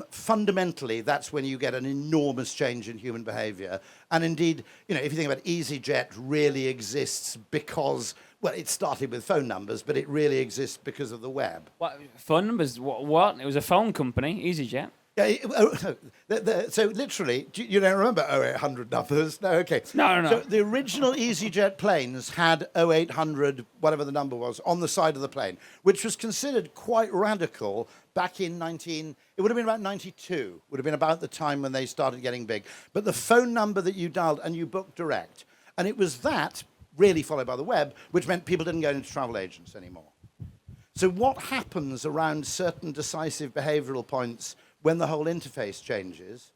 A: fundamentally, that's when you get an enormous change in human behavior. And indeed, if you think about EasyJet really exists because, well, it started with phone numbers, but it really exists because of the web.
D: What, phone numbers? What? It was a phone company, EasyJet.
A: Yeah, so literally, you don't remember 0800 numbers? No, okay.
D: No.
A: So the original EasyJet planes had 0800, whatever the number was, on the side of the plane, which was considered quite radical back in it would have been about 92, would have been about the time when they started getting big. But the phone number that you dialed, and you booked direct. And it was that, really followed by the web, which meant people didn't go into travel agents anymore. So what happens around certain decisive behavioral points when the whole interface changes,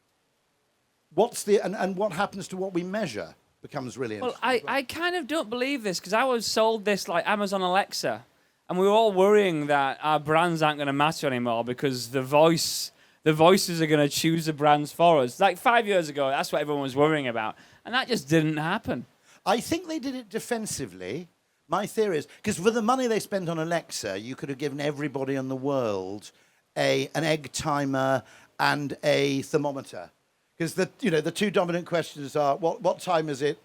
A: and what happens to what we measure becomes really interesting.
D: Well, I kind of don't believe this because I was sold this like Amazon Alexa, and we were all worrying that our brands aren't going to matter anymore because the voices are going to choose the brands for us. Like 5 years ago, that's what everyone was worrying about, and that just didn't happen.
A: I think they did it defensively. My theory is, because for the money they spent on Alexa, you could have given everybody in the world an egg timer and a thermometer. Because the two dominant questions are, what time is it?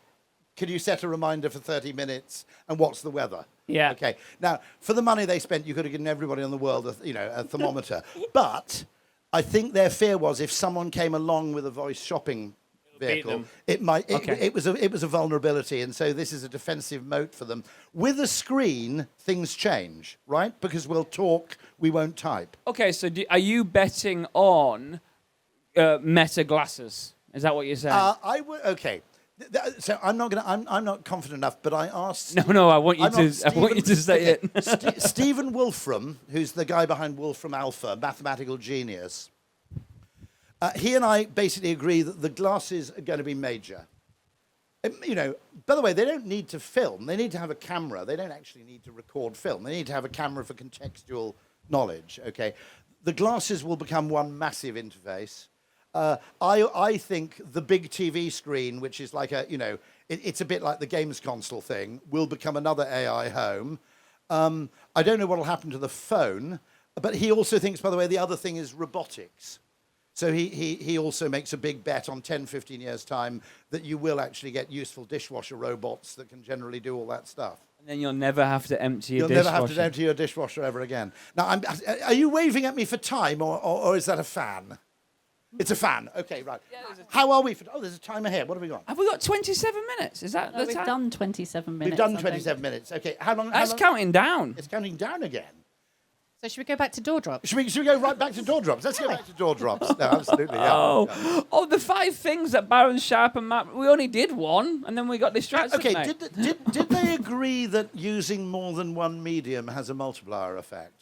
A: Can you set a reminder for 30 minutes? And what's the weather?
D: Yeah.
A: Okay. Now, for the money they spent, you could have given everybody in the world a thermometer. But I think their fear was if someone came along with a voice shopping vehicle, it was a vulnerability, and so this is a defensive moat for them. With a screen, things change, right? Because we'll talk, we won't type.
D: Okay, so are you betting on Meta glasses? Is that what you're saying?
A: I would. Okay. So I'm not confident enough, but I asked.
D: No, I want you to say it.
A: Stephen Wolfram, who's the guy behind Wolfram Alpha, mathematical genius. He and I basically agree that the glasses are going to be major. By the way, they don't need to film. They need to have a camera. They don't actually need to record film. They need to have a camera for contextual knowledge, okay? The glasses will become one massive interface. I think the big TV screen, which is like it's a bit like the games console thing, will become another AI home. I don't know what will happen to the phone, but he also thinks, by the way, the other thing is robotics. So he also makes a big bet on 10, 15 years' time that you will actually get useful dishwasher robots that can generally do all that stuff.
D: And then you'll never have to empty your dishwasher.
A: You'll never have to empty your dishwasher ever again. Now, are you waving at me for time, or is that a fan? It's a fan. Okay, right. Yeah, how are we? There's a timer here. What have we got?
D: Have we got 27 minutes? Is that the
B: We've
D: time?
B: done 27 minutes.
A: We've done 27 minutes. Okay, how long?
D: That's counting down.
A: It's counting down again.
C: So should we go back to door drops?
A: Should we go right back to door drops? Let's go back to door drops. No, absolutely. Yeah.
D: Oh, the 5 things that Baron Sharp and Matt. We only did one, and then we got distracted.
A: Okay,
D: mate.
A: did they agree that using more than one medium has a multiplier effect?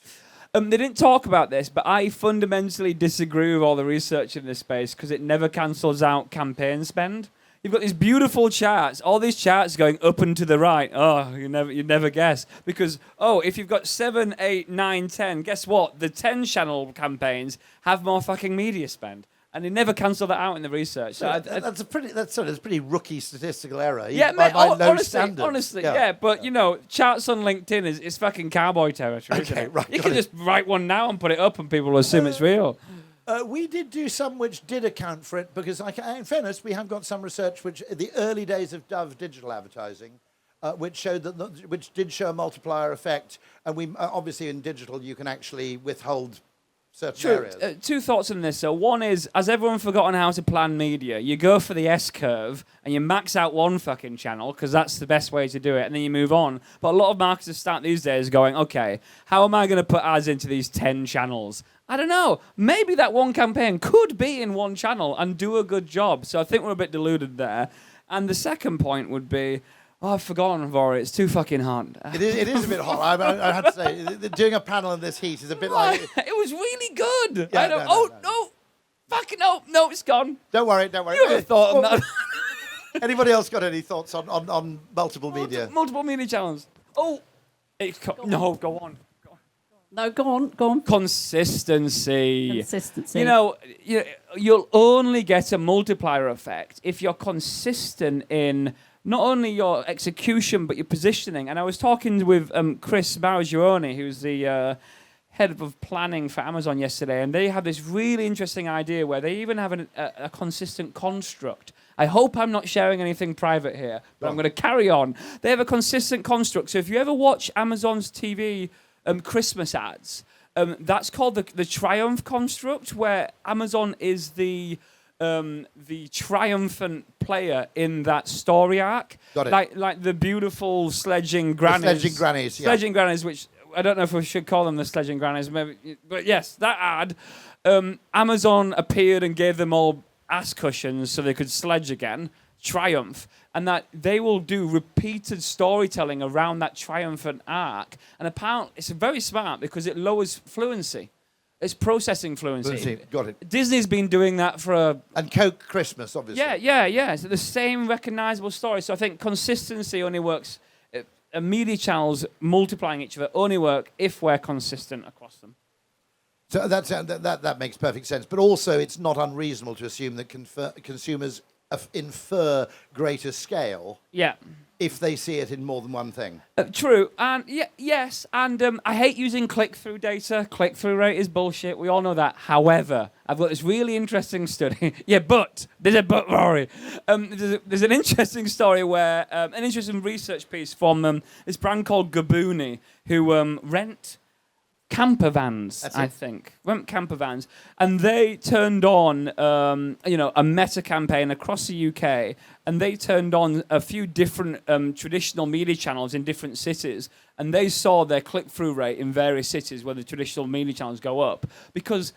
D: They didn't talk about this, but I fundamentally disagree with all the research in this space because it never cancels out campaign spend. You've got these beautiful charts, all these charts going up and to the right. Oh, you never guess. Because, if you've got 7, 8, 9, 10, guess what? The 10 channel campaigns have more fucking media spend. And they never cancel that out in the research. So
A: That's a pretty rookie statistical error.
D: Yeah,
A: by
D: mate,
A: low
D: honestly,
A: standards.
D: but charts on LinkedIn is fucking cowboy territory, isn't it?
A: Right,
D: You
A: got
D: can
A: it.
D: just write one now and put it up and people will assume it's real.
A: We did do some which did account for it because, in fairness, we have got some research which the early days of Dove digital advertising, which showed which did show a multiplier effect, and we obviously in digital you can actually withhold certain areas.
D: 2 thoughts on this. So one is, has everyone forgotten how to plan media? You go for the S-curve and you max out one fucking channel because that's the best way to do it, and then you move on. But a lot of marketers start these days going, okay, how am I going to put ads into these 10 channels? I don't know. Maybe that one campaign could be in one channel and do a good job. So I think we're a bit deluded there. And the second point would be, I've forgotten, Rory. It's too fucking hot.
A: It is a bit hot. I have to say, doing a panel in this heat is a bit like...
D: It was really good.
A: Yeah,
D: I don't.
A: no.
D: Fucking no, it's gone.
A: Don't worry.
D: You have a thought on that.
A: Anybody else got any thoughts on multiple media?
D: Multiple media channels. Go on.
B: No, go on.
D: Consistency.
B: Consistency.
D: You'll only get a multiplier effect if you're consistent in not only your execution but your positioning. And I was talking with Chris Maragione, who's the head of planning for Amazon yesterday, and they have this really interesting idea where they even have a consistent construct. I hope I'm not sharing anything private here, but I'm going to carry on. They have a consistent construct. So if you ever watch Amazon's TV Christmas ads, that's called the Triumph construct, where Amazon is the triumphant player in that story arc.
A: Got it.
D: Like the beautiful sledging grannies.
A: Sledging grannies, yeah.
D: Sledging grannies, which I don't know if we should call them the sledging grannies, maybe, but yes, that ad. Amazon appeared and gave them all ass cushions so they could sledge again. Triumph, and that they will do repeated storytelling around that triumphant arc. And apparently, it's very smart because it lowers fluency. It's processing fluency.
A: Got it.
D: Disney's been doing that for
A: And Coke Christmas, obviously.
D: Yeah. So the same recognizable story. So I think consistency only works. Media channels multiplying each other only work if we're consistent across them.
A: So that makes perfect sense. But also, it's not unreasonable to assume that consumers infer greater scale.
D: Yeah.
A: If they see it in more than one thing.
D: True, and yes, and I hate using click-through data. Click-through rate is bullshit. We all know that. However, I've got this really interesting study. But there's a but, Rory. There's an interesting story where an interesting research piece from this brand called Gabooni, who rent camper vans, I think. Rent camper vans. And they turned on, a meta campaign across the UK, and they turned on a few different traditional media channels in different cities, and they saw their click-through rate in various cities where the traditional media channels go up, because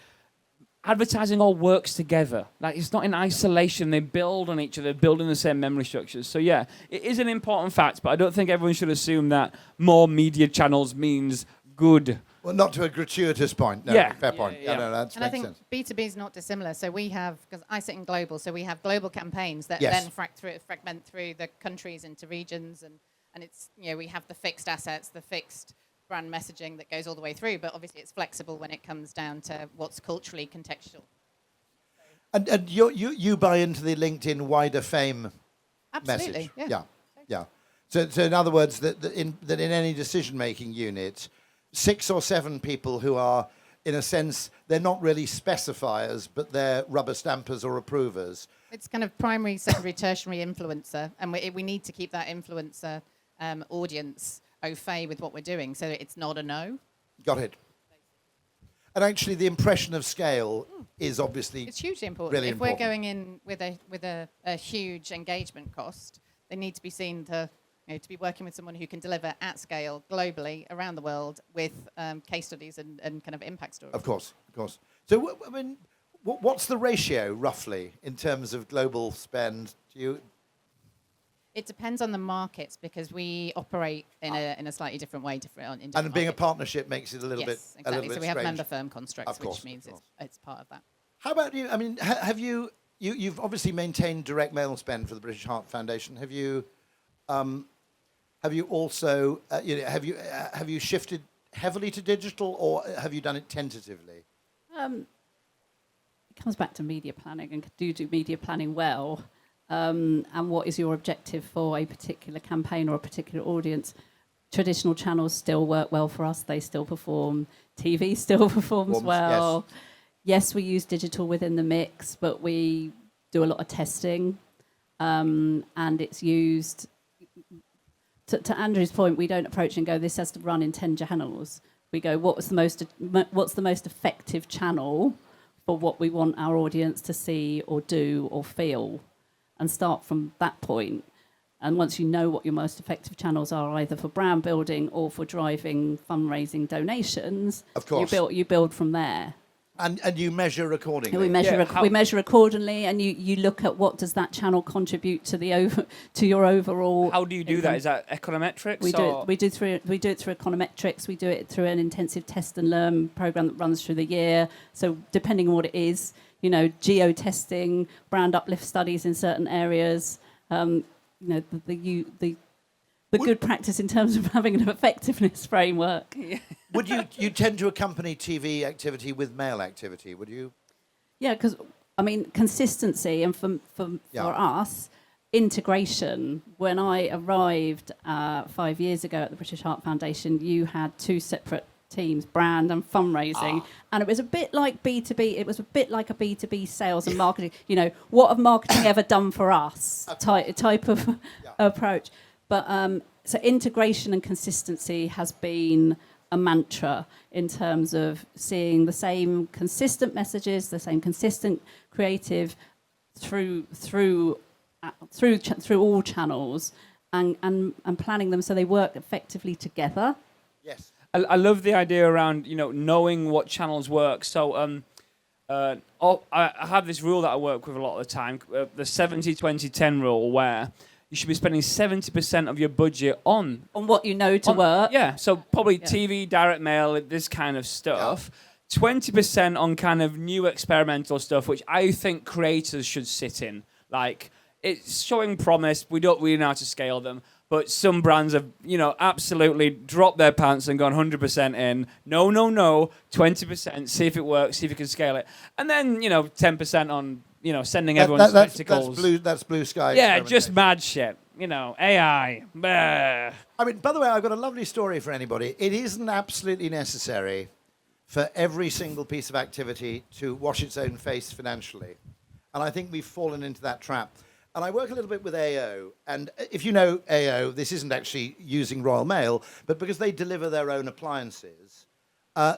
D: advertising all works together. Like, it's not in isolation. They build on each other, building the same memory structures. So, yeah, it is an important fact, but I don't think everyone should assume that more media channels means good.
A: Well, not to a gratuitous point. No,
D: Yeah.
A: fair point.
D: Yeah.
A: No, that
C: And I
A: makes
C: think
A: sense.
C: B2B is not dissimilar. So we have, because I sit in global, so we have global campaigns that
A: Yes.
C: then fragment through the countries into regions, and it's, we have the fixed assets, the fixed brand messaging that goes all the way through, but obviously it's flexible when it comes down to what's culturally contextual.
A: And you buy into the LinkedIn wider fame
C: Absolutely,
A: message. Yeah. So in other words, that in any decision-making unit, 6 or 7 people who are, in a sense, they're not really specifiers, but they're rubber stampers or approvers.
C: It's kind of primary, secondary, tertiary influencer, and we need to keep that influencer audience au fait with what we're doing, so it's not a no.
A: Got it. And actually, the impression of scale is obviously
C: It's hugely important.
A: really
C: If
A: important.
C: we're going in with a huge engagement cost, they need to be seen to to be working with someone who can deliver at scale globally around the world with case studies and kind of impact stories.
A: Of course, of course. So, I mean, what's the ratio roughly in terms of global spend?
C: It depends on the markets because we operate in a slightly different way. In different
A: And being a
C: markets.
A: partnership makes it a little bit
C: Exactly.
A: a little
C: So
A: bit
C: we have
A: strange.
C: member firm constructs,
A: Of course,
C: which means
A: of course.
C: it's part of that.
A: How about you? I mean, have you've obviously maintained direct mail spend for the British Heart Foundation. Have you also have you shifted heavily to digital, or have you done it tentatively?
B: It comes back to media planning, and do you do media planning well? And what is your objective for a particular campaign or a particular audience? Traditional channels still work well for us. They still perform. TV still performs well. Yes, we use digital within the mix, but we do a lot of testing, and it's used. To Andrew's point, we don't approach and go, this has to run in 10 channels. We go, what's the most effective channel for what we want our audience to see or do or feel, and start from that point. And once you know what your most effective channels are, either for brand building or for driving fundraising donations,
A: Of course.
B: you build from there.
A: And you measure accordingly.
B: We measure
D: Yeah,
B: we measure accordingly, and you look at what does that channel contribute to to your overall.
D: How do you do
B: income.
D: that? Is that econometrics?
B: We do
D: or?
B: it. We do it through econometrics. We do it through an intensive test and learn program that runs through the year. So depending on what it is, geo testing, brand uplift studies in certain areas. The good practice in terms of having an effectiveness framework.
A: Would you tend to accompany TV activity with mail activity? Would you?
B: Yeah, because consistency, and for us, integration. When I arrived 5 years ago at the British Heart Foundation, you had two separate teams, brand and fundraising, and it was a bit like B2B. It was a bit like a B2B sales and marketing. What have marketing ever done for us? Type of approach. But so integration and consistency has been a mantra in terms of seeing the same consistent messages, the same consistent creative through all channels, and planning them so they work effectively together.
A: Yes.
D: I love the idea around knowing what channels work. So I have this rule that I work with a lot of the time, the 70-20-10 rule, where you should be spending 70% of your budget on
B: what you know to work.
D: Yeah, so probably TV, direct mail, this kind of stuff. 20% on kind of new experimental stuff, which I think creators should sit in. Like, it's showing promise. We don't really know how to scale them. But some brands have, absolutely dropped their pants and gone 100% in. No, 20%. See if it works. See if you can scale it. And then, 10% on, sending everyone spectacles.
A: That's blue sky.
D: Yeah, just mad shit. AI. Bah.
A: I mean, by the way, I've got a lovely story for anybody. It isn't absolutely necessary for every single piece of activity to wash its own face financially. And I think we've fallen into that trap. And I work a little bit with AO. And if you know AO, this isn't actually using Royal Mail, but because they deliver their own appliances,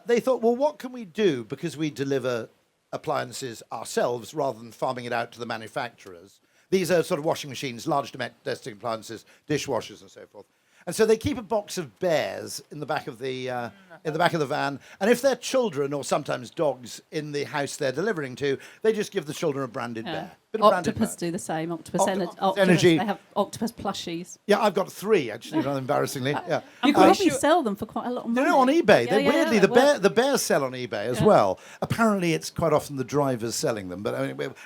A: they thought, well, what can we do because we deliver appliances ourselves rather than farming it out to the manufacturers? These are sort of washing machines, large domestic appliances, dishwashers, and so forth. And so they keep a box of bears in the back of the van, and if they're children or sometimes dogs in the house they're delivering to, they just give the children a branded bear. Bit of branded
B: Octopus
A: bear.
B: do the same. Octopus
A: Energy.
B: They have octopus plushies.
A: Yeah, I've got 3 actually, rather embarrassingly. Yeah.
B: You can probably sell them for quite a lot of money.
A: On eBay.
B: Yeah,
A: Weirdly,
B: yeah,
A: the bears sell on eBay as well. Apparently, it's quite often the drivers selling them. But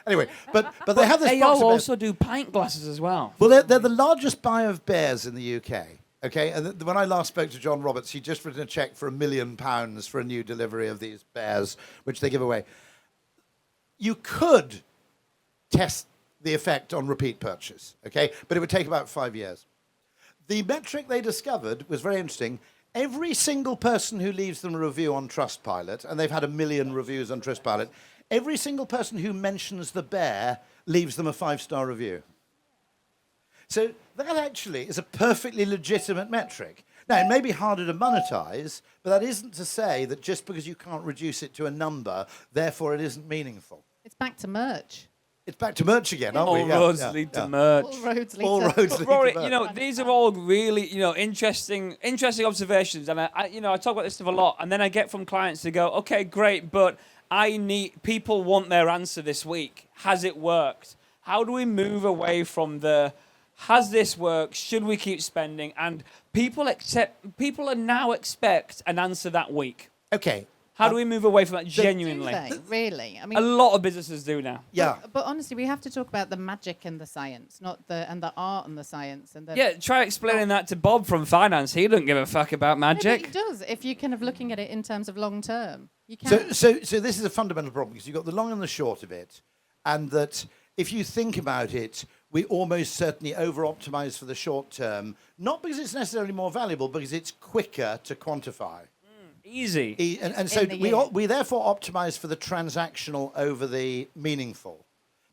A: anyway, but they have this
D: AO
A: box of bears.
D: also do pint glasses as well.
A: Well, they're the largest buyer of bears in the UK. Okay, and when I last spoke to John Roberts, he'd just written a cheque for £1 million for a new delivery of these bears, which they give away. You could test the effect on repeat purchase, okay, but it would take about 5 years. The metric they discovered was very interesting. Every single person who leaves them a review on Trustpilot, and they've had 1 million reviews on Trustpilot, every single person who mentions the bear leaves them a 5-star review. So that actually is a perfectly legitimate metric. Now, it may be harder to monetize, but that isn't to say that just because you can't reduce it to a number, therefore it isn't meaningful.
C: It's back to merch.
A: It's back to merch again, aren't we?
D: All roads lead to merch.
C: All roads lead
A: All
C: to...
A: roads lead
D: Rory,
A: to merch.
D: you know, these are all really, interesting observations, and I talk about this stuff a lot, and then I get from clients to go, okay, great, but people want their answer this week. Has it worked? How do we move away from has this worked? Should we keep spending? And people now expect an answer that week.
A: Okay.
D: How do we move away from that genuinely?
C: Do they? Really? I mean,
D: A lot of businesses do now.
A: Yeah.
C: But honestly, we have to talk about the magic and the science, not the art and the science and the.
D: Yeah, try explaining that to Bob from finance. He doesn't give a fuck about
C: No, but
D: magic.
C: it does. If you're kind of looking at it in terms of long term, you can.
A: So this is a fundamental problem because you've got the long and the short of it, and that if you think about it, we almost certainly over-optimize for the short term, not because it's necessarily more valuable, because it's quicker to quantify.
D: Easy.
A: And so
C: In the year.
A: we therefore optimize for the transactional over the meaningful,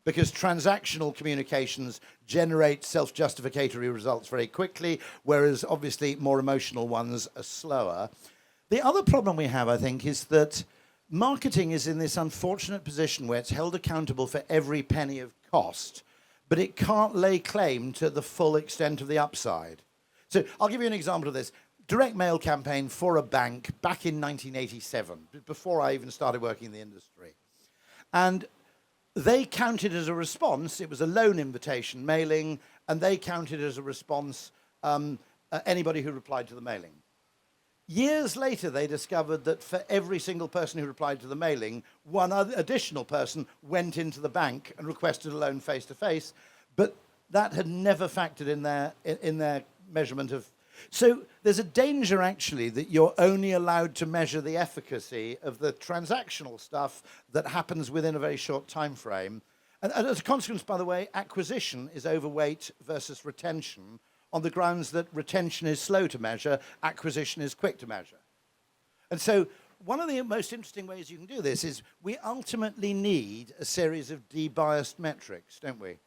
A: because transactional communications generate self-justificatory results very quickly, whereas obviously more emotional ones are slower. The other problem we have, I think, is that marketing is in this unfortunate position where it's held accountable for every penny of cost, but it can't lay claim to the full extent of the upside. So I'll give you an example of this. Direct mail campaign for a bank back in 1987, before I even started working in the industry. And they counted as a response, it was a loan invitation mailing, and they counted as a response anybody who replied to the mailing. Years later, they discovered that for every single person who replied to the mailing, one other additional person went into the bank and requested a loan face-to-face, but that had never factored in their measurement of. So there's a danger, actually, that you're only allowed to measure the efficacy of the transactional stuff that happens within a very short time frame. And as a consequence, by the way, acquisition is overweight versus retention on the grounds that retention is slow to measure, acquisition is quick to measure. And so one of the most interesting ways you can do this is we ultimately need a series of de-biased metrics, don't we?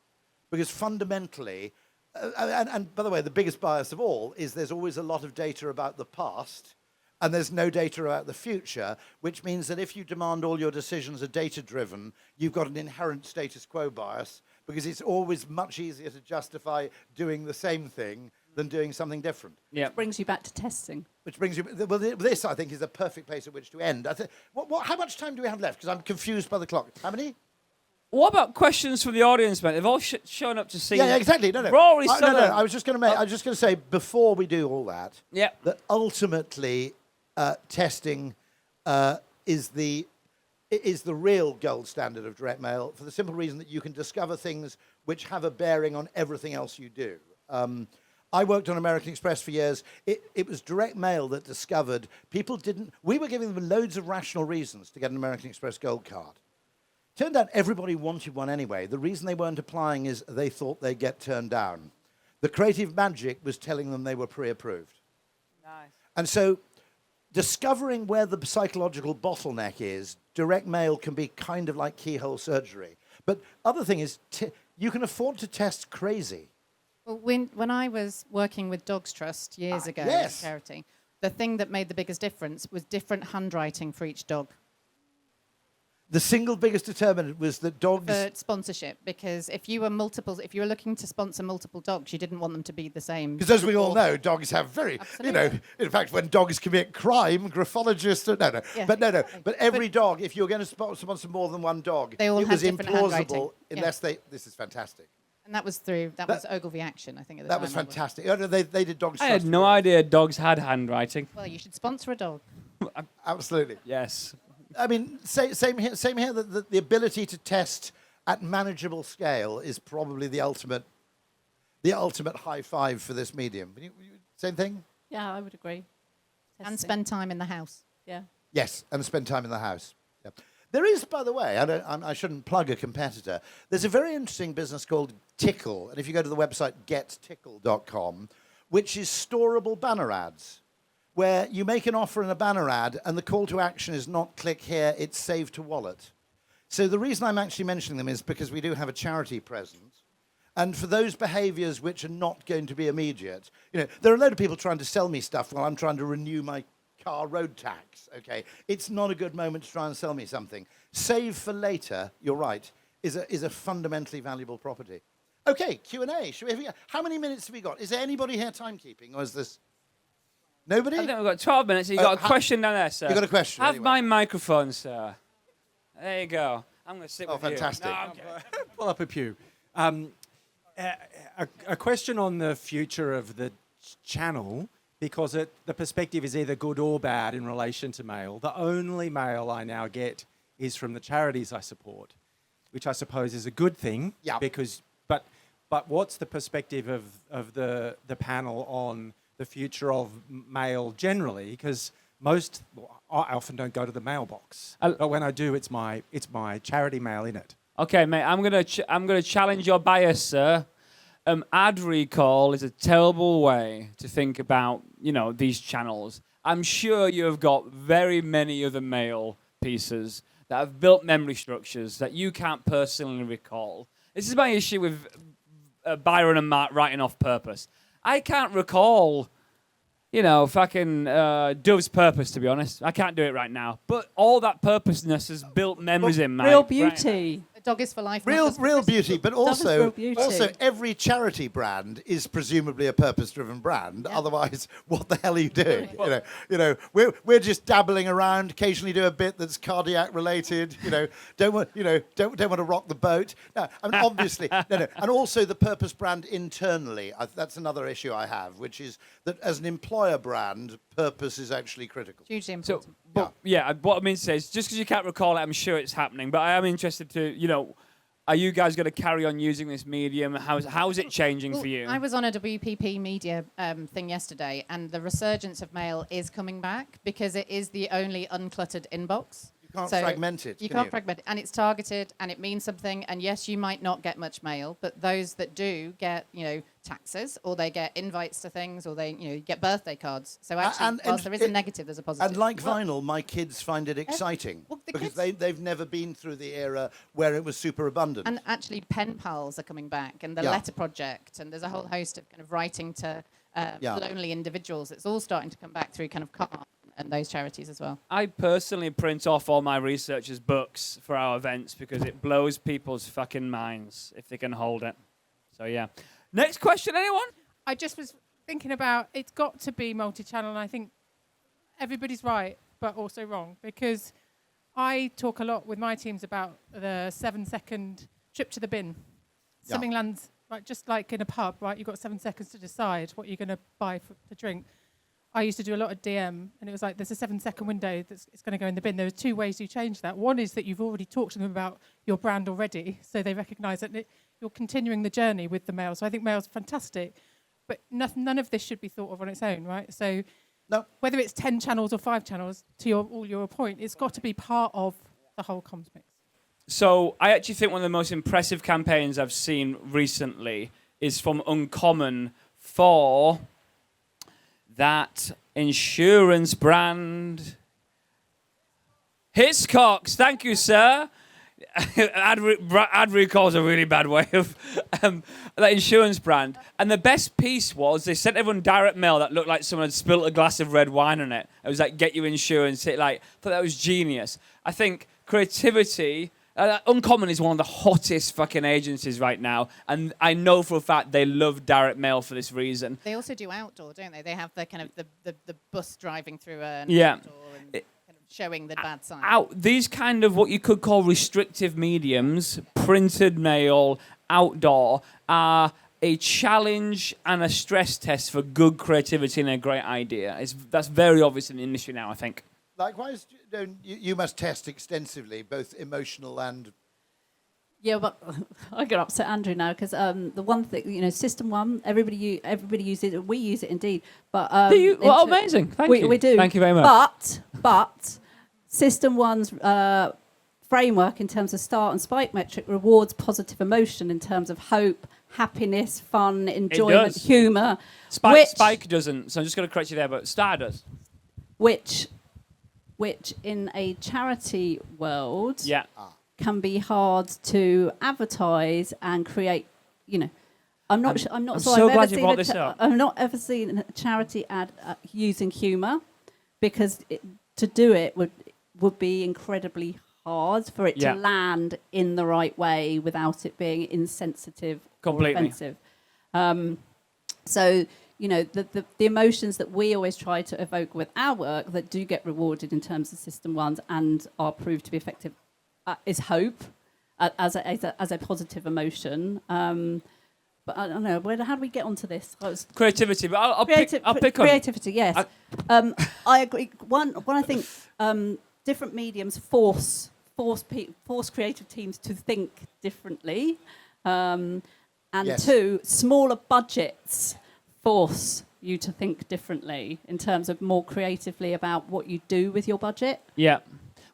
A: Because fundamentally, and by the way, the biggest bias of all is there's always a lot of data about the past, and there's no data about the future, which means that if you demand all your decisions are data-driven, you've got an inherent status quo bias, because it's always much easier to justify doing the same thing than doing something different.
D: Yeah.
B: Brings you back to testing.
A: Which brings you, well, this, I think, is a perfect place at which to end. How much time do we have left? Because I'm confused by the clock. How many?
D: What about questions from the audience, man? They've all shown up to see.
A: Yeah, exactly. No.
D: Rory
A: No.
D: Southern.
A: I was just going to say before we do all that,
D: Yeah.
A: that ultimately testing is the real gold standard of direct mail, for the simple reason that you can discover things which have a bearing on everything else you do. I worked on American Express for years. It was direct mail that discovered people didn't. We were giving them loads of rational reasons to get an American Express Gold card. Turned out everybody wanted one anyway. The reason they weren't applying is they thought they'd get turned down. The creative magic was telling them they were pre-approved.
D: Nice.
A: And so discovering where the psychological bottleneck is, direct mail can be kind of like keyhole surgery. But other thing is, you can afford to test crazy.
C: Well, when I was working with Dogs Trust years ago,
A: yes.
C: charity, the thing that made the biggest difference was different handwriting for each dog.
A: The single biggest determinant was that dogs.
C: For sponsorship, because if you were looking to sponsor multiple dogs, you didn't want them to be the same.
A: Because as we all know, dogs have very,
C: Absolutely.
A: in fact, when dogs commit crime, graphologists,
C: Yeah.
A: But every dog, if you're going to sponsor more than one dog,
C: They all
A: it
C: have
A: was
C: different handwriting.
A: implausible unless this is fantastic.
C: And that was was Ogilvy Action, I think, at the
A: That
C: time.
A: was fantastic. Oh, no, they did dogs.
D: I had
A: Trust
D: no
A: for-
D: idea dogs had handwriting.
C: Well, you should sponsor a dog.
A: Absolutely.
D: Yes.
A: I mean, same here. That the ability to test at manageable scale is probably the ultimate high five for this medium. Same thing.
B: Yeah, I would agree.
C: And
B: Testing.
C: spend time in the house.
B: Yeah.
A: Yes, and spend time in the house. Yeah. There is, by the way, I shouldn't plug a competitor. There's a very interesting business called Tickle, and if you go to the website gettickle.com, which is storable banner ads, where you make an offer in a banner ad, and the call to action is not click here, it's save to wallet. So the reason I'm actually mentioning them is because we do have a charity present. And for those behaviors which are not going to be immediate, there are a load of people trying to sell me stuff while I'm trying to renew my car road tax, okay? It's not a good moment to try and sell me something. Save for later, you're right, is a fundamentally valuable property. Okay, Q&A. How many minutes have we got? Is there anybody here timekeeping, or is this nobody?
D: I think we've got 12 minutes. You've got a question down there, sir.
A: You got a question?
D: Have
A: anyway.
D: my microphone, sir. There you go. I'm going to sit with
A: fantastic.
D: you. No, I'm kidding.
E: Pull up a pew. A question on the future of the channel, because the perspective is either good or bad in relation to mail. The only mail I now get is from the charities I support, which I suppose is a good thing.
A: Yeah.
E: But what's the perspective of the panel on the future of mail generally? Because I often don't go to the mailbox, but when I do, it's my charity mail in it.
D: Okay, mate. I'm gonna challenge your bias, sir. Ad recall is a terrible way to think about these channels. I'm sure you have got very many other mail pieces that have built memory structures that you can't personally recall. This is my issue with Byron and Mark writing off purpose. I can't recall, fucking Dove's Purpose, to be honest. I can't do it right now. But all that purposeness has built memories in my
B: Real beauty.
C: A dog is for life.
A: Real
C: not just for
A: beauty, but
B: Real
A: also
B: beauty.
A: every charity brand is presumably a purpose-driven brand. Yeah. Otherwise, what the hell are you doing? We're just dabbling around. Occasionally, do a bit that's cardiac related. Don't want to rock the boat. No, I mean, obviously, no. And also the purpose brand internally. That's another issue I have, which is that as an employer brand, purpose is actually critical.
C: Hugely important.
D: So, what I mean to say is, just because you can't recall it, I'm sure it's happening. But I am interested to, are you guys going to carry on using this medium? How's it changing for you?
C: I was on a WPP media thing yesterday, and the resurgence of mail is coming back because it is the only uncluttered inbox.
A: You can't fragment it.
C: You can't fragment it, and it's targeted, and it means something. And yes, you might not get much mail, but those that do get, taxes, or they get invites to things, or they, get birthday cards. So actually, whilst there is a negative, there's a positive.
A: And like vinyl, my kids find it exciting because they've never been through the era where it was super abundant.
C: And actually, pen pals are coming back, and the Letter Project, and there's a whole host of kind of writing to lonely individuals. It's all starting to come back through kind of Calm and those charities as well.
D: I personally print off all my researchers' books for our events because it blows people's fucking minds if they can hold it. So yeah. Next question, anyone?
F: I just was thinking about, it's got to be multi-channel, and I think everybody's right, but also wrong, because I talk a lot with my teams about the 7-second trip to the bin. Something lands, right, just like in a pub, right? You've got 7 seconds to decide what you're going to buy for drink. I used to do a lot of DM, and it was like, there's a 7-second window that's it's going to go in the bin. There are two ways you change that. One is that you've already talked to them about your brand already, so they recognise that you're continuing the journey with the mail. So I think mail's fantastic, but none of this should be thought of on its own, right? So whether it's 10 channels or 5 channels, to your point, it's got to be part of the whole comms mix.
D: So I actually think one of the most impressive campaigns I've seen recently is from Uncommon for that insurance brand. Hiscox, thank you, sir. Ad recall is a really bad way of that insurance brand. And the best piece was they sent everyone direct mail that looked like someone had spilt a glass of red wine on it. It was like, get your insurance. I thought that was genius. I think creativity... Uncommon is one of the hottest fucking agencies right now, and I know for a fact they love direct mail for this reason.
C: They also do outdoor, don't they? They have the kind of the bus driving through an outdoor and kind of showing the bad side.
D: These kind of what you could call restrictive mediums, printed mail, outdoor, are a challenge and a stress test for good creativity and a great idea. That's very obvious in the industry now, I think.
A: Likewise, you must test extensively, both emotional and...
B: Yeah, but I get upset, Andrew, now, because the one thing, System 1, everybody uses it, we use it indeed, but...
D: amazing, thank you.
B: We do.
D: Thank you very much.
B: But System 1's framework in terms of start and spike metric rewards positive emotion in terms of hope, happiness, fun, enjoyment, humour.
D: Spike doesn't, so I'm just going to correct you there, but Star does.
B: Which in a charity world can be hard to advertise and create. I'm not
D: glad you brought this up.
B: I've not ever seen a charity ad using humour, because to do it would be incredibly hard for it
D: Yeah.
B: to land in the right way without it being insensitive
D: Completely.
B: or offensive. So, you know, the emotions that we always try to evoke with our work that do get rewarded in terms of system ones and are proved to be effective is hope as a positive emotion. But I don't know, how do we get onto this?
D: Creativity, but I'll pick on
B: creativity, yes. I agree. I think different mediums force creative teams to think differently. And
A: Yes.
B: 2, smaller budgets force you to think differently in terms of more creatively about what you do with your budget.
D: Yeah.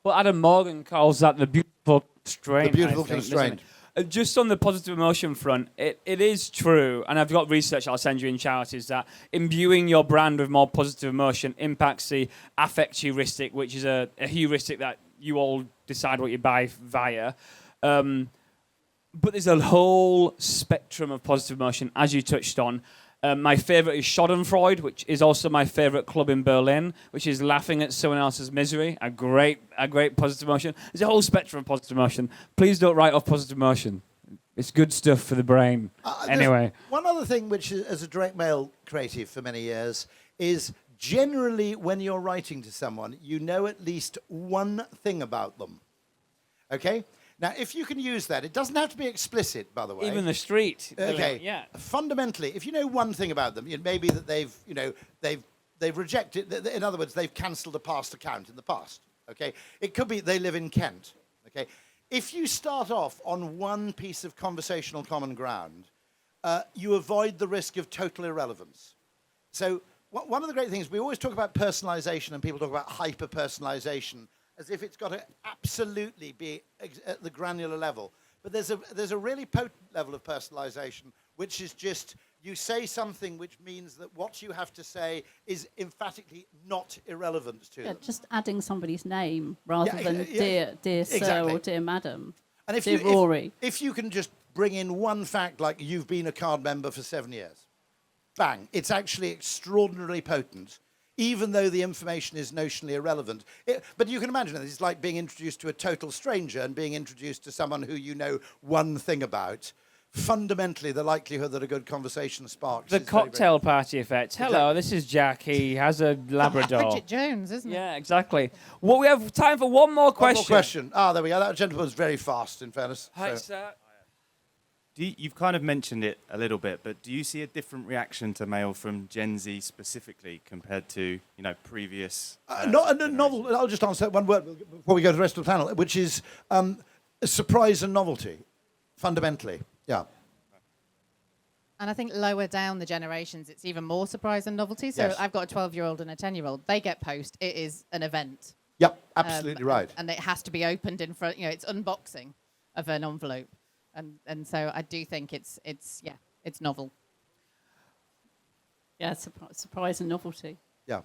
D: Well, Adam Morgan calls that the beautiful constraint.
A: The beautiful
D: I think, doesn't
A: constraint.
D: it? Just on the positive emotion front, it is true, and I've got research I'll send you in charities that imbuing your brand with more positive emotion impacts the affect heuristic, which is a heuristic that you all decide what you buy via. But there's a whole spectrum of positive emotion, as you touched on. My favourite is Schadenfreude, which is also my favourite club in Berlin, which is laughing at someone else's misery. A great positive emotion. There's a whole spectrum of positive emotion. Please don't write off positive emotion. It's good stuff for the brain. Anyway.
A: One other thing, which is, as a direct mail creative for many years, is generally when you're writing to someone, you know at least one thing about them. Okay? Now, if you can use that, it doesn't have to be explicit, by the way.
D: Even the street.
A: Okay.
D: Yeah.
A: Fundamentally, if you know one thing about them, maybe that they've rejected. In other words, they've cancelled a past account in the past. Okay. It could be they live in Kent. Okay. If you start off on one piece of conversational common ground, you avoid the risk of total irrelevance. So one of the great things we always talk about personalization, and people talk about hyper personalization, as if it's got to absolutely be at the granular level. But there's a really potent level of personalization, which is just you say something which means that what you have to say is emphatically not irrelevant to them.
B: Just adding somebody's name rather than dear sir
A: exactly.
B: or dear madam,
A: And if
B: dear Rory.
A: if you can just bring in one fact like you've been a card member for 7 years, bang, it's actually extraordinarily potent, even though the information is notionally irrelevant. But you can imagine it. It's like being introduced to a total stranger and being introduced to someone who you know one thing about. Fundamentally, the likelihood that a good conversation sparks
D: The
A: is
D: cocktail party effect. Hello, this is Jack. He has a Labrador.
C: Bridget Jones, isn't it?
D: Yeah, exactly. Well, we have time for one more question.
A: One more question. There we go. That gentleman was very fast, in fairness.
D: Hi,
A: So-
D: sir.
G: You've kind of mentioned it a little bit, but do you see a different reaction to mail from Gen Z specifically compared to previous?
A: Not a novel. I'll just answer one word before we go to the rest of the panel, which is surprise and novelty, fundamentally. Yeah.
C: And I think lower down the generations, it's even more surprise and novelty. So
A: Yes.
C: I've got a 12-year-old and a 10-year-old. They get post. It is an event.
A: Yep. Absolutely right.
C: And it has to be opened in front. It's unboxing of an envelope. And so I do think it's novel.
B: Yeah, surprise and novelty.
A: Yeah.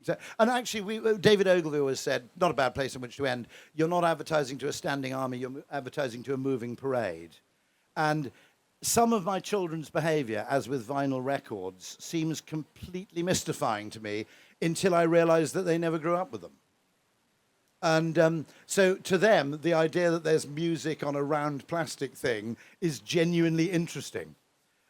A: So, and actually, David Ogilvy always said, not a bad place in which to end, you're not advertising to a standing army, you're advertising to a moving parade. And some of my children's behavior, as with vinyl records, seems completely mystifying to me until I realize that they never grew up with them. And so to them, the idea that there's music on a round plastic thing is genuinely interesting.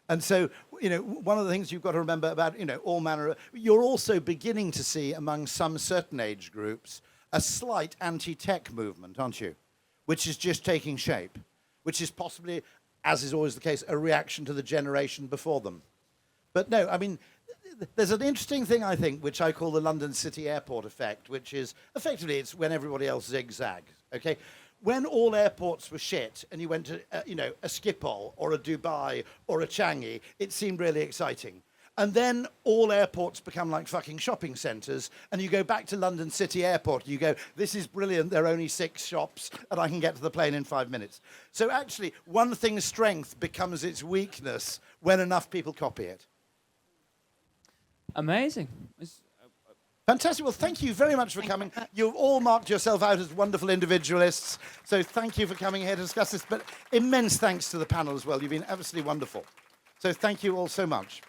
A: And so, one of the things you've got to remember about, all manner of... You're also beginning to see among some certain age groups a slight anti-tech movement, aren't you? Which is just taking shape, which is possibly, as is always the case, a reaction to the generation before them. But no, I mean... There's an interesting thing, I think, which I call the London City Airport effect, which is, effectively, it's when everybody else zigzags, okay? When all airports were shit and you went to, a Schiphol or a Dubai or a Changi, it seemed really exciting. And then all airports become like fucking shopping centres, and you go back to London City Airport, you go, this is brilliant, there are only 6 shops, and I can get to the plane in 5 minutes. So actually, one thing's strength becomes its weakness when enough people copy it.
D: Amazing.
A: Fantastic. Well, thank you very much for coming. You've all marked yourself out as wonderful individualists. So thank you for coming here to discuss this. But immense thanks to the panel as well. You've been absolutely wonderful. So thank you all so much.